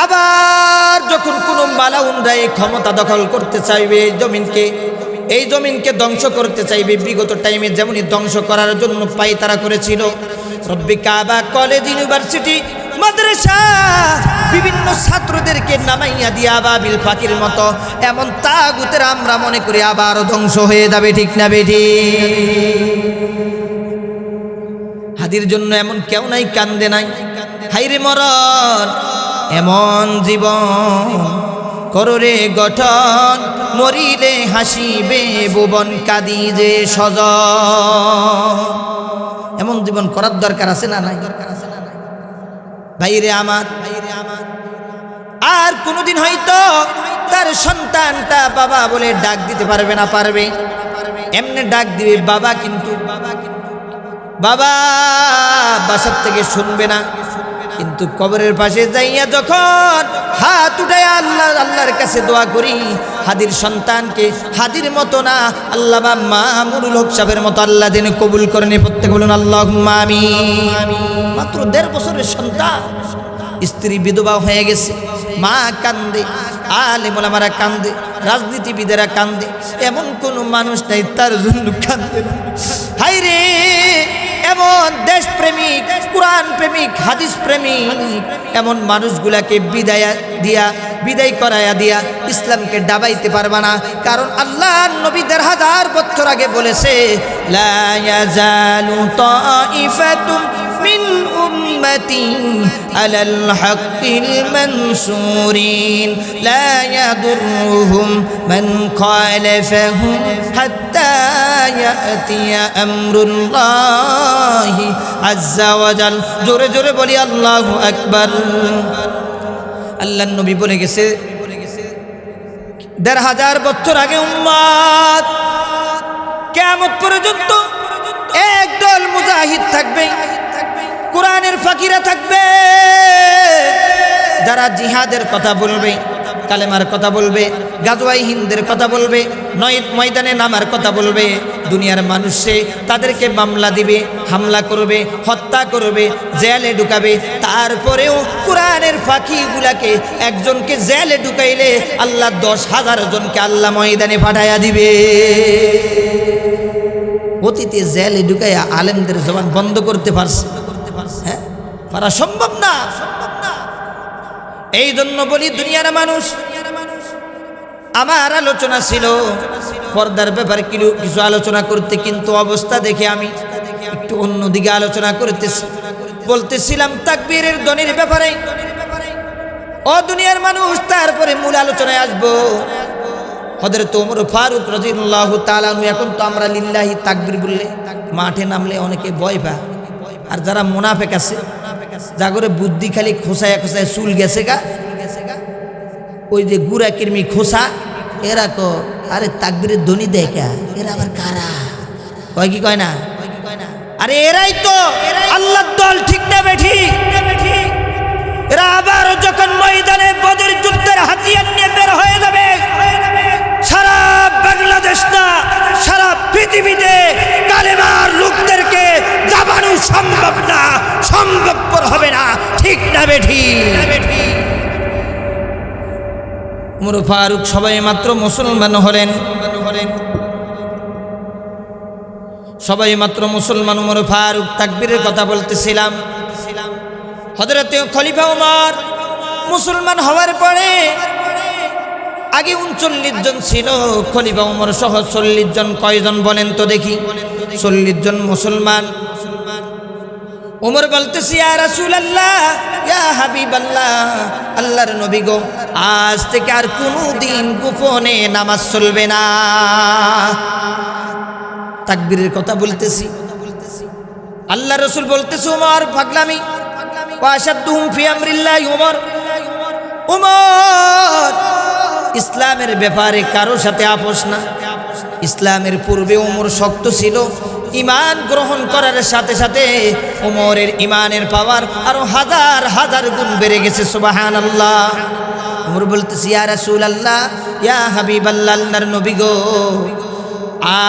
আবার যখন কোনো মালাউনরা এই ক্ষমতা দখল করতে চাইবে, এই জমিনকে ধ্বংস করতে চাইবে, বিগত টাইমে যেমনই ধ্বংস করার জন্য পায়তারা করেছিল রব্বি কাবা, কলেজ, ইউনিভার্সিটি, মাদ্রাসা, বিভিন্ন ছাত্রদেরকে নামাইয়া দিয়া আবাবিল পাখির মতো এমন তাগুতের আমরা মনে করি আবারও ধ্বংস হয়ে যাবে, ঠিক না বেঠি? হাদির জন্য এমন কেউ নাই কান্দে নাই। হাইরে মরণ, এমন জীবন কররে গঠন, মরিলে হাসিবে ভুবন, কাঁদি যে সজন। এমন জীবন করার দরকার আছে না নাই? ভাইরে আমার, আর কোনদিন হয়তো তার সন্তানটা বাবা বলে ডাক দিতে পারবে না, পারবে এমনি ডাক দিবে বাবা, কিন্তু বাবা বাসার থেকে শুনবে না। কিন্তু কবরের পাশে যাইয়া যখন হাত উঠায় আল্লাহর কাছে দোয়া করি, হাদির সন্তানকে হাদির মতো না, আল্লামা মামুনুল হক সাহেবের মতো আল্লাহ যেন কবুল করেন। প্রত্যেকে বলুন আল্লাহুম্মা আমিন। মাত্র 1.5 বছরের সন্তান, স্ত্রী বিধবা হয়ে গেছে, মা কান্দে, আলেম ওলামারা কান্দে, রাজনীতিবিদেরা কান্দে, এমন কোনো মানুষ নাই তার জন্য কান্দে না। হায়রে, এমন দেশপ্রেমিক, কোরআন প্রেমিক, হাদিস প্রেমিক এমন মানুষগুলাকে বিদায় করাইয়া দিয়া ইসলামকে ডাবাইতে পারবা না। কারণ আল্লাহ নবী 1000 বছর আগে বলেছে, লা ইয়াজালু তাইফাতুম মিন উম্মতি আলাল হাক্কিল মানসুরিন লা ইয়াদুররুহুম মান খালাফাহুম হাত্তা ইয়াতিয়া আমরুল্লাহি আযজা ওয়া জাল। জোরে জোরে বলি আল্লাহু আকবার। আল্লাহর নবী বলে গেছে 1000 বছর আগে উম্মত কিয়ামত পর্যন্ত একদল মুজাহিদ থাকবে, কোরআনের ফাকিরা থাকবে, যারা জিহাদের কথা বলবে, কালেমার কথা বলবে, গাজওয়াই হিন্দের কথা বলবে, ময়দানে নামার কথা বলবে। দুনিয়ার মানুষে তাদেরকে মামলা দিবে, হামলা করবে, হত্যা করবে, জেলে ঢুকাবে। তারপরেও কোরআনের ফাঁকিগুলাকে একজনকে জেলে ঢুকাইলে আল্লাহ 10,000 জনকে আল্লাহ ময়দানে পাঠাইয়া দিবে। অতীতে জেলে ঢুকাইয়া আলেমদের জবান বন্ধ করতে পারছে? হ্যাঁ, পারা সম্ভব না। এই জন্য বলি, দুনিয়ার মানুষ, আমার আলোচনা ছিল পর্দার ব্যাপারে কিছু আলোচনা করতে, কিন্তু অবস্থা দেখে আমি একটু অন্যদিকে আলোচনা করতেছি। বলতেছিলাম তাকবীরের ধ্বনির ব্যাপারে। ও দুনিয়ার মানুষ, তারপরে মূল আলোচনায় আসবো। হযরত ওমর ফারুক রাদিয়াল্লাহু তাআলা আনহু, এখন তো আমরা লিল্লাহি তাকবীর বললে মাঠে নামলে অনেকে ভয় পায়। আর যারা মুনাফিক আছে, জাগরে বুদ্ধি খালি খোসায় খোসায় চুল গেছে গা, ওই যে গুড়া কিরমি খোসা, এরা কো আরে তাকবীরের ধ্বনি দেখা, এরা আবার কারা কয় কি কয় না? আরে এরাই তো আল্লাহর দল, ঠিক না বেঠিক? এরা আবার যখন ময়দানে বদর যুদ্ধের হাতিয়ার নিয়ে বের হয়ে যাবে, সারা বাংলাদেশ না সারা পৃথিবীতে কালেমার লোকদেরকে দাবানো সম্ভব না, সম্ভবপর হবে না, ঠিক না বেঠিক? উমর ফারুক সবাই মাত্র মুসলমান হলেন, সবাই মাত্র মুসলমান। উমর ফারুক তাকবীরের কথা বলতেছিলাম। হযরতে খলিফা উমর মুসলমান হওয়ার পরে আগে 39 জন ছিল, খলিফা উমর সহ 40 জন। কয়জন বলেন তো দেখি? 40 জন মুসলমান। উমর বলতেছি, ইয়া রাসূলুল্লাহ, ইয়া হাবিবাল্লাহ, আল্লাহর নবী গো, আজ থেকে আর কোনোদিন গোপনে নামাজ চলবে না। তাকবীরের কথা বলতেছি। আল্লাহ রাসূল বলতেছে, উমর পাগলামি। ওয়াশাদুহুম ফি আমরিল্লাহ, উমর ইসলামের ব্যাপারে কারো সাথে আপোষ না। ইসলামের পূর্বে উমর শক্ত ছিল, ঈমান গ্রহণ করার সাথে সাথে উমরের ঈমানের পাওয়ার আরো হাজার হাজার গুণ বেড়ে গেছে। সুবহানাল্লাহ। উমর বলতেছি, ইয়া রাসূলুল্লাহ, ইয়া হাবিবাল্লাহ, আল্লাহর নবী গো,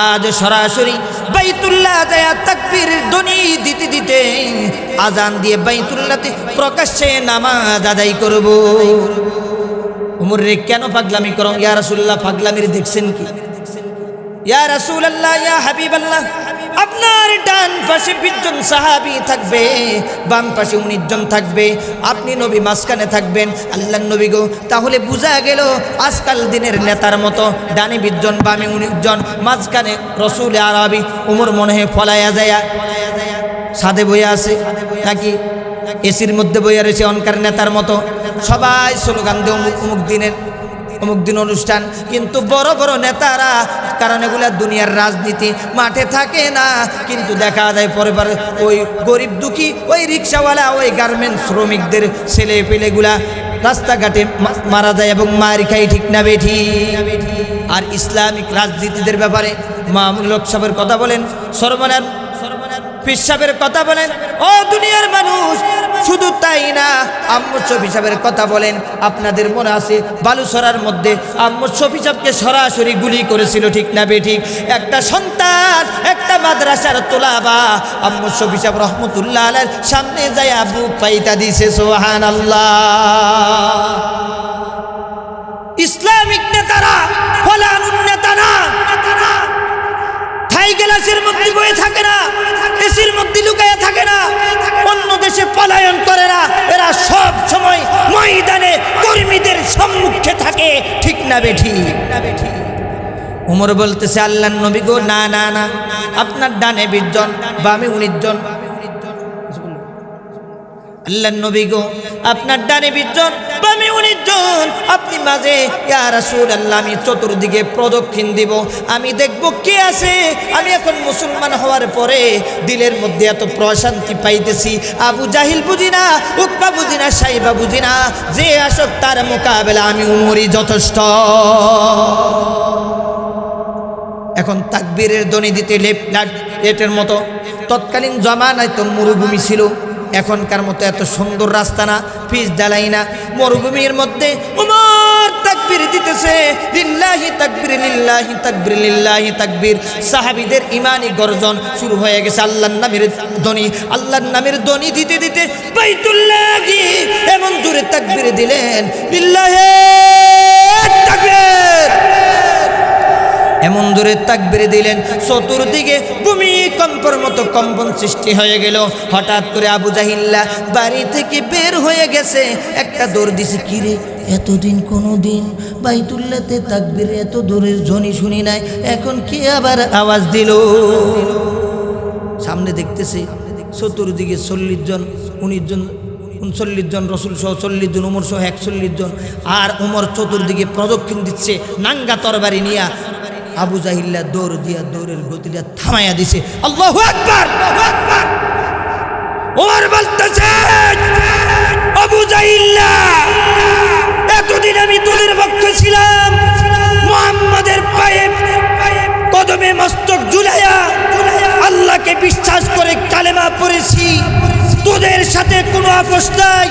আজ সরাসরি বাইতুল্লাহ যায় তাকবীর ধ্বনি দিতে দিতে আজান দিয়ে বাইতুল্লাহতে প্রকাশ্যে নামাজ আদায় করব। উমর রে, কেন পাগলামি করো? ইয়া রাসূলুল্লাহ, পাগলামির দেখছেন কি? ইয়া রাসূলুল্লাহ, ইয়া হাবিবাল্লাহ, আপনার ডান পাশে 20 জন সাহাবী থাকবে, বাম পাশে 19 জন থাকবে, আপনি নবী মাঝখানে থাকবেন। আল্লাহর নবী গো, তাহলে বোঝা গেল আজকাল দিনের নেতার মতো ডানে 20 জন, বামে 19 জন, মাঝখানে রসুল আরবি। উমর মনে হয় ফলাইয়া যায়, সাদে বইয়া আছে নাকি এসির মধ্যে বইয়া রয়েছে অনকার নেতার মতো। সবাই স্লোগান দিয়ে অমুক দিন অনুষ্ঠান, কিন্তু বড় বড় নেতারা, কারণ এগুলা দুনিয়ার রাজনীতি, মাঠে থাকে না, কিন্তু দেখা যায় পরে পরে ওই গরিব দুঃখী, ওই রিক্সাওয়ালা, ওই গার্মেন্টস শ্রমিকদের ছেলে পেলেগুলা রাস্তাঘাটে মারা যায় এবং মার খাই, ঠিক না বেঠিক? আর ইসলামিক রাজনীতিদের ব্যাপারে মামুনুল হক সাহেবের কথা বলেন, সরমনার পীর সাহেবের কথা বলেন, ও দুনিয়ার মানুষ। শুধু তাই না, আম্মদ শফি সাহেবের কথা বলেন। আপনাদের মনে আছে বালুসরার মধ্যে আম্মদ শফি সাহেবকে সরাসরি গুলি করেছিল, ঠিক না বেঠিক? একটা সন্তান, একটা মাদ্রাসার তোলাবা আম্মদ শফি সাহেব রহমতুল্লাহ আলাইহির সামনে যায় আবু পাইতা দিছে। সুবহানাল্লাহ। ইসলামিক নেতারা ফলানুন নেতা না, থাই গ্লাসের মধ্যে বয়ে থাকে না, এসির মধ্যে লুকায়া থাকে না, অন্য দেশে পলায়ন করে না, এরা সব সময় ময়দানে কর্মীদের সম্মুখে থাকে, ঠিক না বেঠিক? উমর বলতেছে, আল্লাহর নবী গো, না না না, আপনার ডানে 20 জন, বামে 19 জন। আল্লাহর নবী গো, আপনার ডানে 20 জন, বামে 19 জন, আপনি মাঝে। ইয়া রাসূলুল্লাহ, আমি চতুর্দিকে প্রদক্ষিণ দিব, আমি দেখব কে আছে। আমি এখন মুসলমান হওয়ার পরে দিলের মধ্যে এত প্রশান্তি পাইতেছি, আবু জাহিল বুঝি না, উকবা বুঝি না, সাইবা বুঝি না, যে আসক তার মোকাবেলা আমি উমরই যথেষ্ট। এখন তাকবীরের ধ্বনি দিতে লেটের মতো। তৎকালীন জমানায় তো মরুভূমি ছিল, এখনকার মতো এত সুন্দর রাস্তা না, পিচ ঢালাই না, মরুভূমির মধ্যে উমর তাকবীর দিতেছে, লিল্লাহি তাকবীর, লিল্লাহি তাকবীর, লিল্লাহি তাকবীর। সাহাবীদের ঈমানি গর্জন শুরু হয়ে গেছে, আল্লাহর নামের ধ্বনি, আল্লাহর নামের ধ্বনি দিতে দিতে বাইতুল্লাহি এমন জোরে তাকবীর দিলেন, লিল্লাহি তাকবীর, এমন জোরে তাকবীর দিলেন, চতুর্দিকে ভূমিকম্পের মতো কম্পন সৃষ্টি হয়ে গেল। হঠাৎ করে আবু জাহিল্লা বাড়ি থেকে বের হয়ে গেছে, একটা দৌড় দিছে, কিরে এতদিন কোনোদিন বাইতুল্লাহতে তাকবীর এত দূরের ধ্বনি শুনি নাই, এখন কি আবার আওয়াজ দিল? সামনে দেখতেছে চতুর্দিকে 40 জন, 19 জন, 39 জন, রসুল সহ 40 জন, উমর সহ 41 জন। আর উমর চতুর্দিকে প্রদক্ষিণ দিচ্ছে নাঙ্গা তরবারি নিয়া। আবু জাহিল্লা দৌড় দিয়া দৌড়ের গতিটা থামাইয়া দিছে। আল্লাহু আকবার। ওমর বলতেছে, আবু জাহিল্লা, এতদিন আমি তোদের পক্ষে ছিলাম, মুহাম্মাদের পায়ে কদমে মস্তক ঝুলাইয়া আল্লাহকে বিশ্বাস করে সাপোস নাই,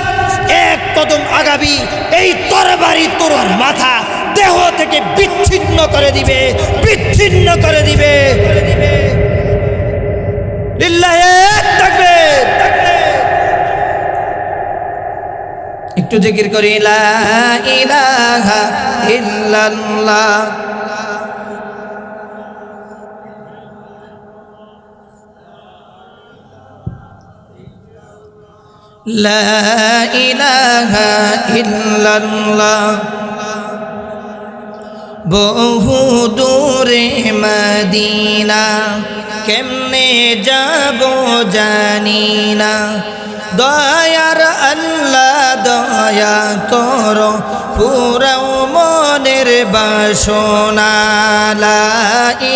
এক কদম আগাবি, এই তরবারি তোর মাথা দেহ থেকে বিচ্ছিন্ন করে দিবে, বিচ্ছিন্ন করে দিবে। লিল্লাহি তাকবীর। একটু জিকির করি, লা ইলাহা ইল্লাল্লাহ। লা ইলাহা ইল্লাল্লাহ। বহু দূরে মদিনা, কেমনে যাব জানি না। দয়ার আল্লাহ দয়া করো, পুরাও মনের বাসনা। লা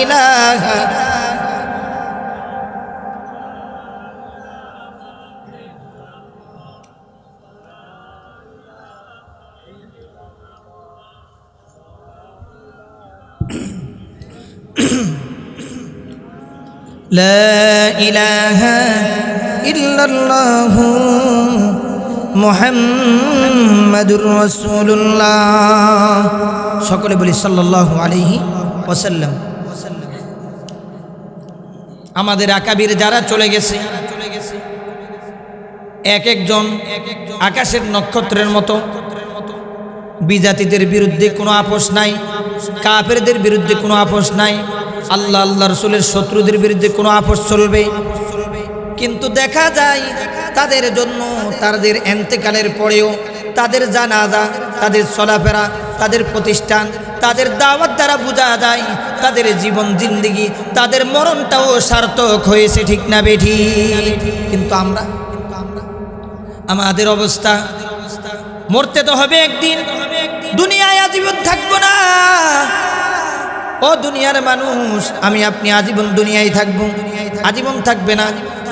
ইলাহা লা ইলাহা ইল্লাল্লাহু মুহাম্মাদুর রাসূলুল্লাহ। সকলে বলি সাল্লাল্লাহু আলাইহি ওয়াসাল্লাম। আমাদের আকাবির যারা চলে গেছে, এক একজন আকাশের নক্ষত্রের মতো। বিজাতিদের বিরুদ্ধে কোনো আপোষ নাই, কাফেরদের বিরুদ্ধে কোনো আপোষ নাই, আল্লাহ আল্লাহ রসুলের শত্রুদের বিরুদ্ধে কোনো আপোষ চলবে। কিন্তু দেখা যায় তাদের জন্য তাদের এন্তেকালের পরেও তাদের জানাজা, তাদের চলাফেরা, তাদের প্রতিষ্ঠান, তাদের দাওয়াত দ্বারা বোঝা যায় তাদের জীবন জিন্দেগি, তাদের মরণটাও সার্থক হয়েছে, ঠিক না বেঠি? কিন্তু আমরা, আমাদের অবস্থা, মরতে তো হবে একদিন, দুনিয়ায় আজীবন থাকবো না। ও দুনিয়ার মানুষ, আমি আপনি আজীবন দুনিয়ায় থাকবো? আজীবন থাকবে না।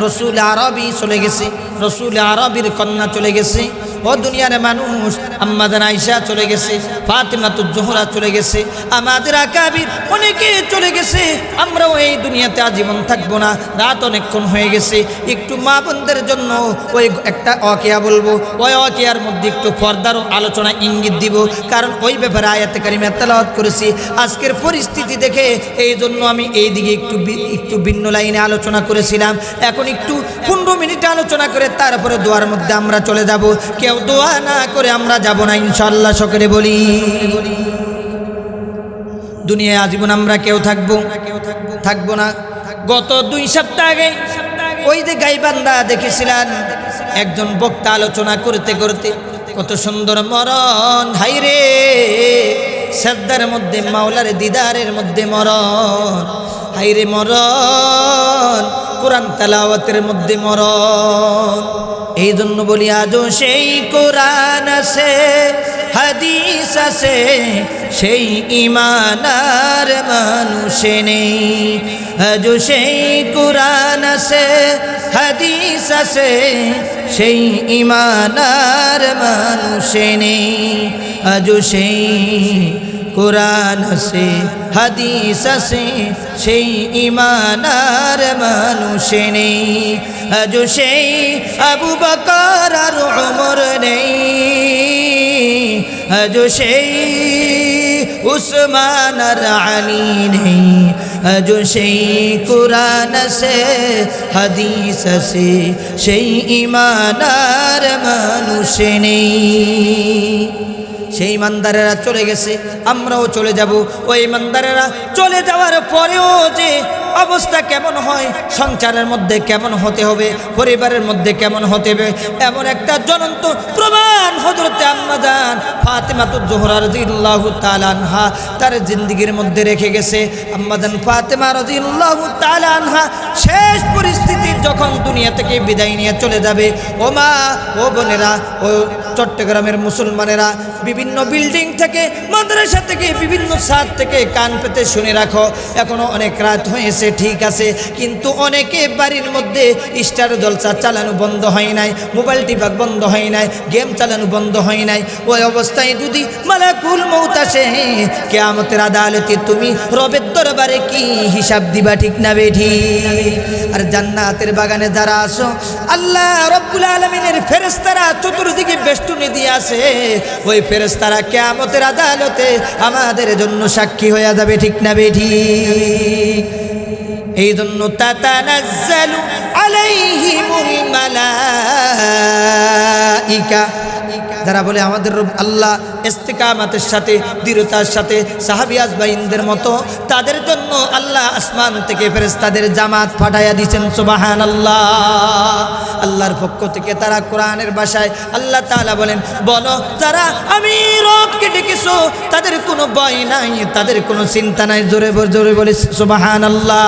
রসুল আরবি চলে গেছে, রসুল আরবির কন্যা চলে গেছে। ও দুনিয়ার মানুষ, আম্মাজান আয়েশা চলে গেছে, ফাতিমাতুজ জোহরা চলে গেছে, আমাদের আকাবির অনেকে চলে গেছে। আমরাও এই দুনিয়াতে আজীবন থাকবো না। রাত অনেকক্ষণ হয়ে গেছে, একটু মা বোনদের জন্য ওই একটা ওয়াকিয়া বলবো, ওই ওয়াকিয়ার মধ্যে একটু পর্দারও আলোচনা ইঙ্গিত দিব, কারণ ওই ব্যাপারে আয়াতে কারিমা তেলাওয়াত করেছি। আজকের পরিস্থিতি দেখে এই জন্য আমি এই দিকে একটু ভিন্ন লাইনে আলোচনা করেছিলাম। এখন একটু 15 মিনিট আলোচনা করে তারপরে দোয়ার মধ্যে আমরা চলে যাব। কেউ দোয়া না করে আমরা যাব না ইনশাআল্লাহ। সকলে বলি, দুনিয়ায় আজীবন আমরা কেউ থাকবো না। গত 2 সপ্তাহ আগে ওই যে গাইবান্ধা দেখেছিলেন, একজন বক্তা আলোচনা করতে করতে কত সুন্দর মরণ, হাইরে সাজদার মধ্যে মাওলার দিদারের মধ্যে মরণ, হাইরে মরণ কোরআন তেলাওয়াতের মধ্যে মরণ। এই জন্য বলি, আজও সেই কোরআন আছে, হাদিস আছে, সেই ঈমান আর মানুষে নেই। আজও সেই কোরআন আছে, হাদিস আছে, সেই ঈমান আর মানুষে নেই। আজও সেই কোরআন আছে, হাদিস আছে, সেই ঈমান আর মানুষে নেই। আজও সেই আবু বকর আর ওমর নেই, আজও সেই উসমান আর আলী নেই। আজও সেই কোরআন আছে, হাদিস আছে, সেই ঈমান আর মানুষে নেই। সেই ইমানদারেরা চলে গেছে, আমরাও চলে যাব। ওই ইমানদারেরা চলে যাওয়ার পরেও যে অবস্থা কেমন হয়, সংসারের মধ্যে কেমন হতে হবে, পরিবারের মধ্যে কেমন হতে হবে, এমন একটা জ্বলন্ত প্রমাণ হযরতে আম্মাজান ফাতেমাতুজ জোহরা রাদিয়াল্লাহু তাআলা আনহা তার জিন্দেগীর মধ্যে রেখে গেছে। আম্মাজান ফাতেমা রাদিয়াল্লাহু তাআলা আনহা শেষ পরিস্থিতি যখন দুনিয়া থেকে বিদায় নিয়ে চলে যাবে, ও মা, ও বোনেরা, ও চট্টগ্রামের মুসলমানেরা বিভিন্ন বিল্ডিং থেকে, মাদ্রাসা থেকে, বিভিন্ন ছাদ থেকে কান পেতে শুনে রাখো। এখনো অনেক রাত হয়েছে, ঠিক আছে, কিন্তু অনেকে বাড়ির মধ্যে স্টার জলসা চালানো বন্ধ হয় নাই, মোবাইল টিপা বন্ধ হয় নাই, গেম চালানো বন্ধ হয় নাই। ওই অবস্থায় যদি মালাকুল মউত আসে, কিয়ামতের আদালতে তুমি রবের দরবারে কি হিসাব দিবা, ঠিক না বেঠি? আর জান্নাতের বাগানে যারা আসো, আল্লাহ রব্বুল আলামিনের ফেরেশতারা চতুর্দিকে বেষ্টনী দিয়ে আছে। ওই ফেরেশতারা কিয়ামতের আদালতে আমাদের জন্য সাক্ষী হয়ে যাবে, ঠিক না বেঠি? এই জন্য তাতানাজ্জালু আলাইহিমুল মালাইকা, যারা বলে আমাদের রব আল্লাহ ইস্তিকামাতের সাথে, দৃঢ়তার সাথে সাহাবী আজমাইনদের মতো, তাদের জন্য আল্লাহ আসমান থেকে ফেরেশতাদের জামাত পাঠাইয়া দিয়েছেন। সুবহানাল্লাহ। আল্লাহর পক্ষ থেকে তারা কোরআনের ভাষায় আল্লাহ তাআলা বলেন, বলো যারা আমি রবকে ডেকেছো তাদের কোনো ভয় নাই, তাদের কোনো চিন্তা নাই। জোরে জোরে বলে সুবহানাল্লাহ।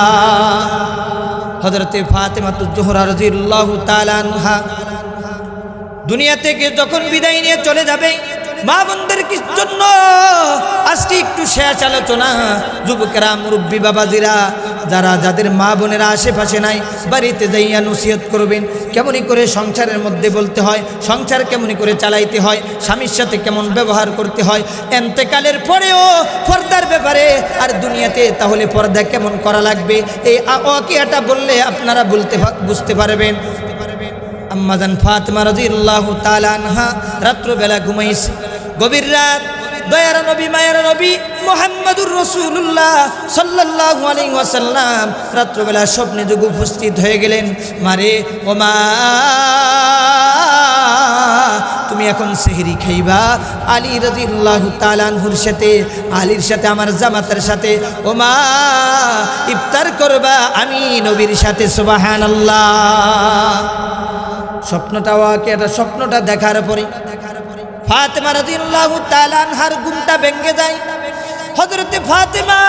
হযরতে ফাতেমাতুজ জোহরা রাদিয়াল্লাহু তাআলা আনহা দুনিয়া থেকে যখন বিদায় নিয়ে চলে যাবে, মা বোনদের কি জন্য আজকে একটু শেষ আলোচনা। যুবকেরা, মুরব্বী বাবাজিরা, যারা যাদের মা বোনেরা আশেপাশে নাই, বাড়িতে যাইয়া নসিহত করবেন কেমনই করে সংসারের মধ্যে বলতে হয়, সংসার কেমনই করে চালাইতে হয়, স্বামীর সাথে কেমন ব্যবহার করতে হয়, এন্তেকালের পরেও পর্দার ব্যাপারে, আর দুনিয়াতে তাহলে পর্দা কেমন করা লাগবে, এই ওয়াকিয়াটা বললে আপনারা বুঝতে পারবেন। আম্মাজান ফাতেমা রাদিয়াল্লাহু তাআলা আনহা রাত্রবেলা ঘুমাইছে, গভীর রাত, দয়ার নবী, মায়ের নবী মুহাম্মদুর রাসূলুল্লাহ সাল্লাল্লাহু আলাইহি ওয়াসাল্লাম রাত্রবেলা স্বপ্নে যোগ উপস্থিত হয়ে গেলেন। মারে, ও মা, তুমি এখন সেহরি খাইবা আলী রাদিয়াল্লাহু তাআলা আনহুর সাথে, আলীর সাথে, আমার জামাতার সাথে। ও মা, ইফতার করবা আমি নবীর সাথে। সুবহানাল্লাহ। স্বপ্নটা দেখার পরে ফাতেমা রাদিয়াল্লাহু তাআলা আনহার ঘুমটা ভেঙে যায়। হযরতে ফাতেমা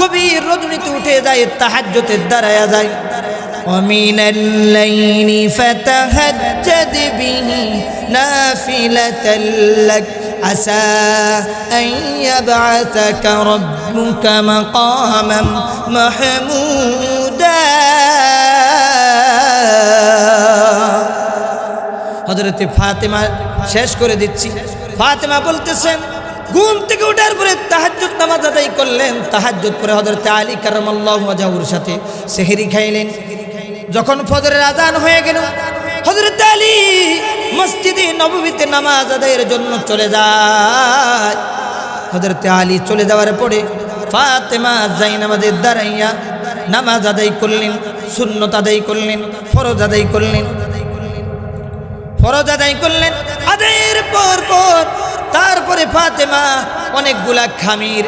গভীর রজনীতে উঠে যায়, তাহাজ্জুদে দাঁড়ায়া যায়। ওয়ামিনাল লাইলি ফাতাহাজ্জাদ বিহি নাফিলাতাল লাক আসা আন ইয়াবআসাকা রাব্বুকা মাকামান মাহমুদা। হযরতে ফাতেমা শেষ করে দিচ্ছি। ফাতেমা বলতেছেন, ঘুম থেকে ওঠার পরে তাহাজ্জুদ নামাজ আদায় করলেন। তাহাজ্জুদ পরে হযরতে আলী কারামাল্লাহু ওয়াজহুর সাথে সেহরি খাইলেন। যখন ফজরের আযান হয়ে গেল, হযরতে আলী মসজিদে নববীতে নামাজ আদায়ের জন্য চলে যায়। হযরতে আলী চলে যাওয়ার পরে ফাতেমা জায়নামাজে দাঁড়াইয়া নামাজ আদায় করলেন, সুন্নত আদায় করলেন, ফরজ আদায় করলেন। আদায়ের পর তারপরে ফাতেমা অনেকগুলা খামির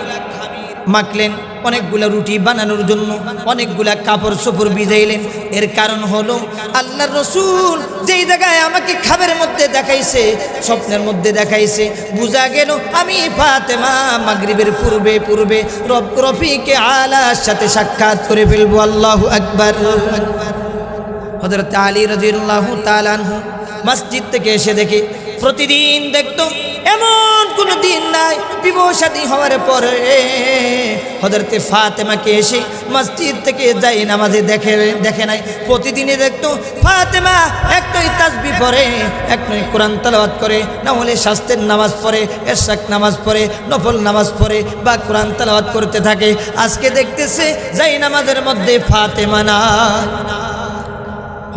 মাখলেন, অনেকগুলা রুটি বানানোর জন্য অনেকগুলা কাপড় চোপড় ভিজাইলেন। এর কারণ হলো আল্লাহর রাসূল যেই জায়গায় আমাকে খাবারের মধ্যে দেখাইছে, স্বপ্নের মধ্যে দেখাইছে, বুঝা গেল আমি ফাতেমা মাগরিবের পূর্বে রফিকে আলার সাথে সাক্ষাৎ করে ফেলবো। আল্লাহু আকবার। হযরত আলী রাদিয়াল্লাহু তাআলা আনহু মসজিদ থেকে এসে দেখে, প্রতিদিন দেখতো এমন কোনো দিন নাই বিবাহ শাদী হওয়ার পরে হযরতে ফাতেমাকে এসে মসজিদ থেকে যাই নামাজে দেখে নাই। প্রতিদিনে দেখতো ফাতেমা একটাই তাসবিহ পড়ে, একটাই কোরআন তেলাওয়াত করে, না হলে শাস্তের নামাজ পড়ে, এশরাক নামাজ পড়ে, নফল নামাজ পড়ে বা কোরআন তেলাওয়াত করতে থাকে। আজকে দেখতেছে যাই নামাজের মধ্যে ফাতেমা না।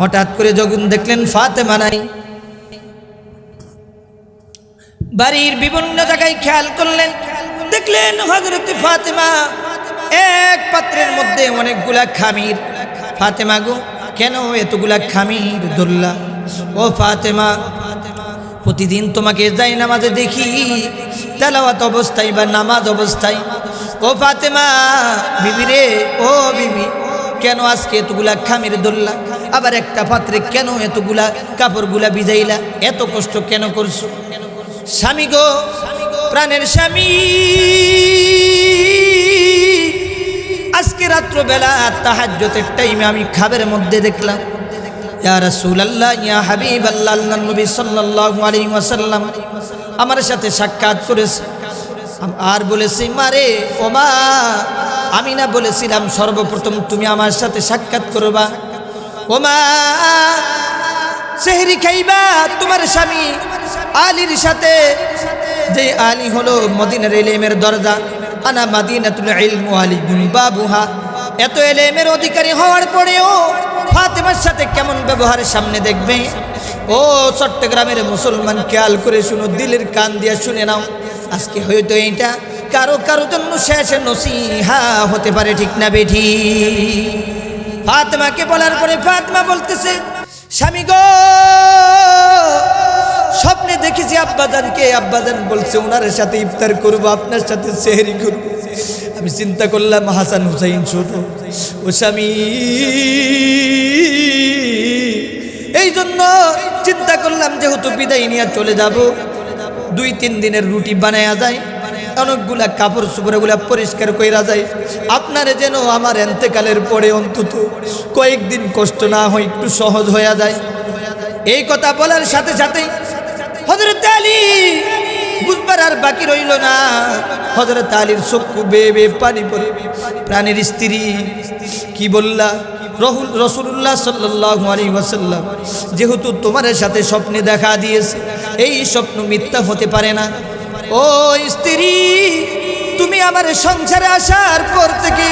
হঠাৎ করে যখন দেখলেন ফাতেমা নাই, বাড়ির বিভিন্ন জায়গায় খেয়াল করলেন, দেখলেন হযরতে ফাতেমা এক পাত্রের মধ্যে অনেকগুলা খামির। ফাতেমা গো, কেন এতগুলা খামির ধরলা? ও ফাতেমা, প্রতিদিন তোমাকে যাই নামাজে দেখি তেলাওয়াত অবস্থায় বা নামাজ অবস্থায়। ও ফাতেমা বিবি রে, ও বিবি, কেন আজকে এতগুলা খামির ধরলা? আবার একটা পাত্রে কেন এতগুলা কাপড়গুলা ভিজাইলা? এত কষ্ট কেন করছো? স্বামী গো, প্রাণের স্বামী, আজকে রাত্রবেলা তাহাজ্জুদের টাইমে আমি খাবারের মধ্যে দেখলাম ইয়া রাসূলুল্লাহ ইয়া হাবিবাল্লাহ, আল্লাহর নবী সাল্লাল্লাহু আলাইহি ওয়াসাল্লাম আমার সাথে সাক্ষাৎ করেছে। আর বলেছি, মারে ও মা, আমি না বলেছিলাম সর্বপ্রথম তুমি আমার সাথে সাক্ষাৎ করবা? ও মা, সেহরি খাইবা তোমার স্বামী আলীর সাথে, যে আলী হলো মদিনার ইলমের দরজা। আনা মাদিনাতুল ইলম ওয়া আলীকুম বাবুহা। এত ইলমের অধিকারী হওয়ার পরেও ফাতেমার সাথে কেমন ব্যবহারের সামনে দেখবে? ও চট্টগ্রামের মুসলমান, খেয়াল করে শুনো, দিলের কান দিয়ে শুনে নাও। আজকে হয়তো এইটা কারো কারো জন্য শেষ নসিহা হতে পারে, ঠিক না বেঠি? ফাতেমাকে বলার পরে ফাতেমা বলতেছে, স্বামী গো, স্বপ্নে দেখেছি আব্বাজানকে, আব্বাজান বলছে ওনার সাথে ইফতার করবো, আপনার সাথে সেহরি করবো। আমি চিন্তা করলাম হাসান হুসাইন ছোট, ও স্বামী, এই জন্য চিন্তা করলাম যেহেতু বিদায় নিয়ে চলে যাব, 2-3 দিনের রুটি বানায়া যায়, অনেকগুলা কাপড় চোপড়গুলা পরিষ্কার কইরা যায়, আপনারে যেন আমার এন্তেকালের পরে অন্তত কয়েকদিন কষ্ট না হয়, একটু সহজ হয়ে যায়। এই কথা বলার সাথে সাথেই হযরত আলী বুঝবার আর বাকি রইল না। হযরত আলীর চক্ষু বেয়ে বেয়ে পানি পড়ে। প্রাণের স্ত্রী, কি বললা? রাসূলুল্লাহ সাল্লাল্লাহু আলাইহি ওয়াসাল্লাম যেহেতু তোমার সাথে স্বপ্নে দেখা দিয়েছে, এই স্বপ্ন মিথ্যা হতে পারে না। ও স্ত্রী, তুমি আমার সংসারে আসার পর থেকে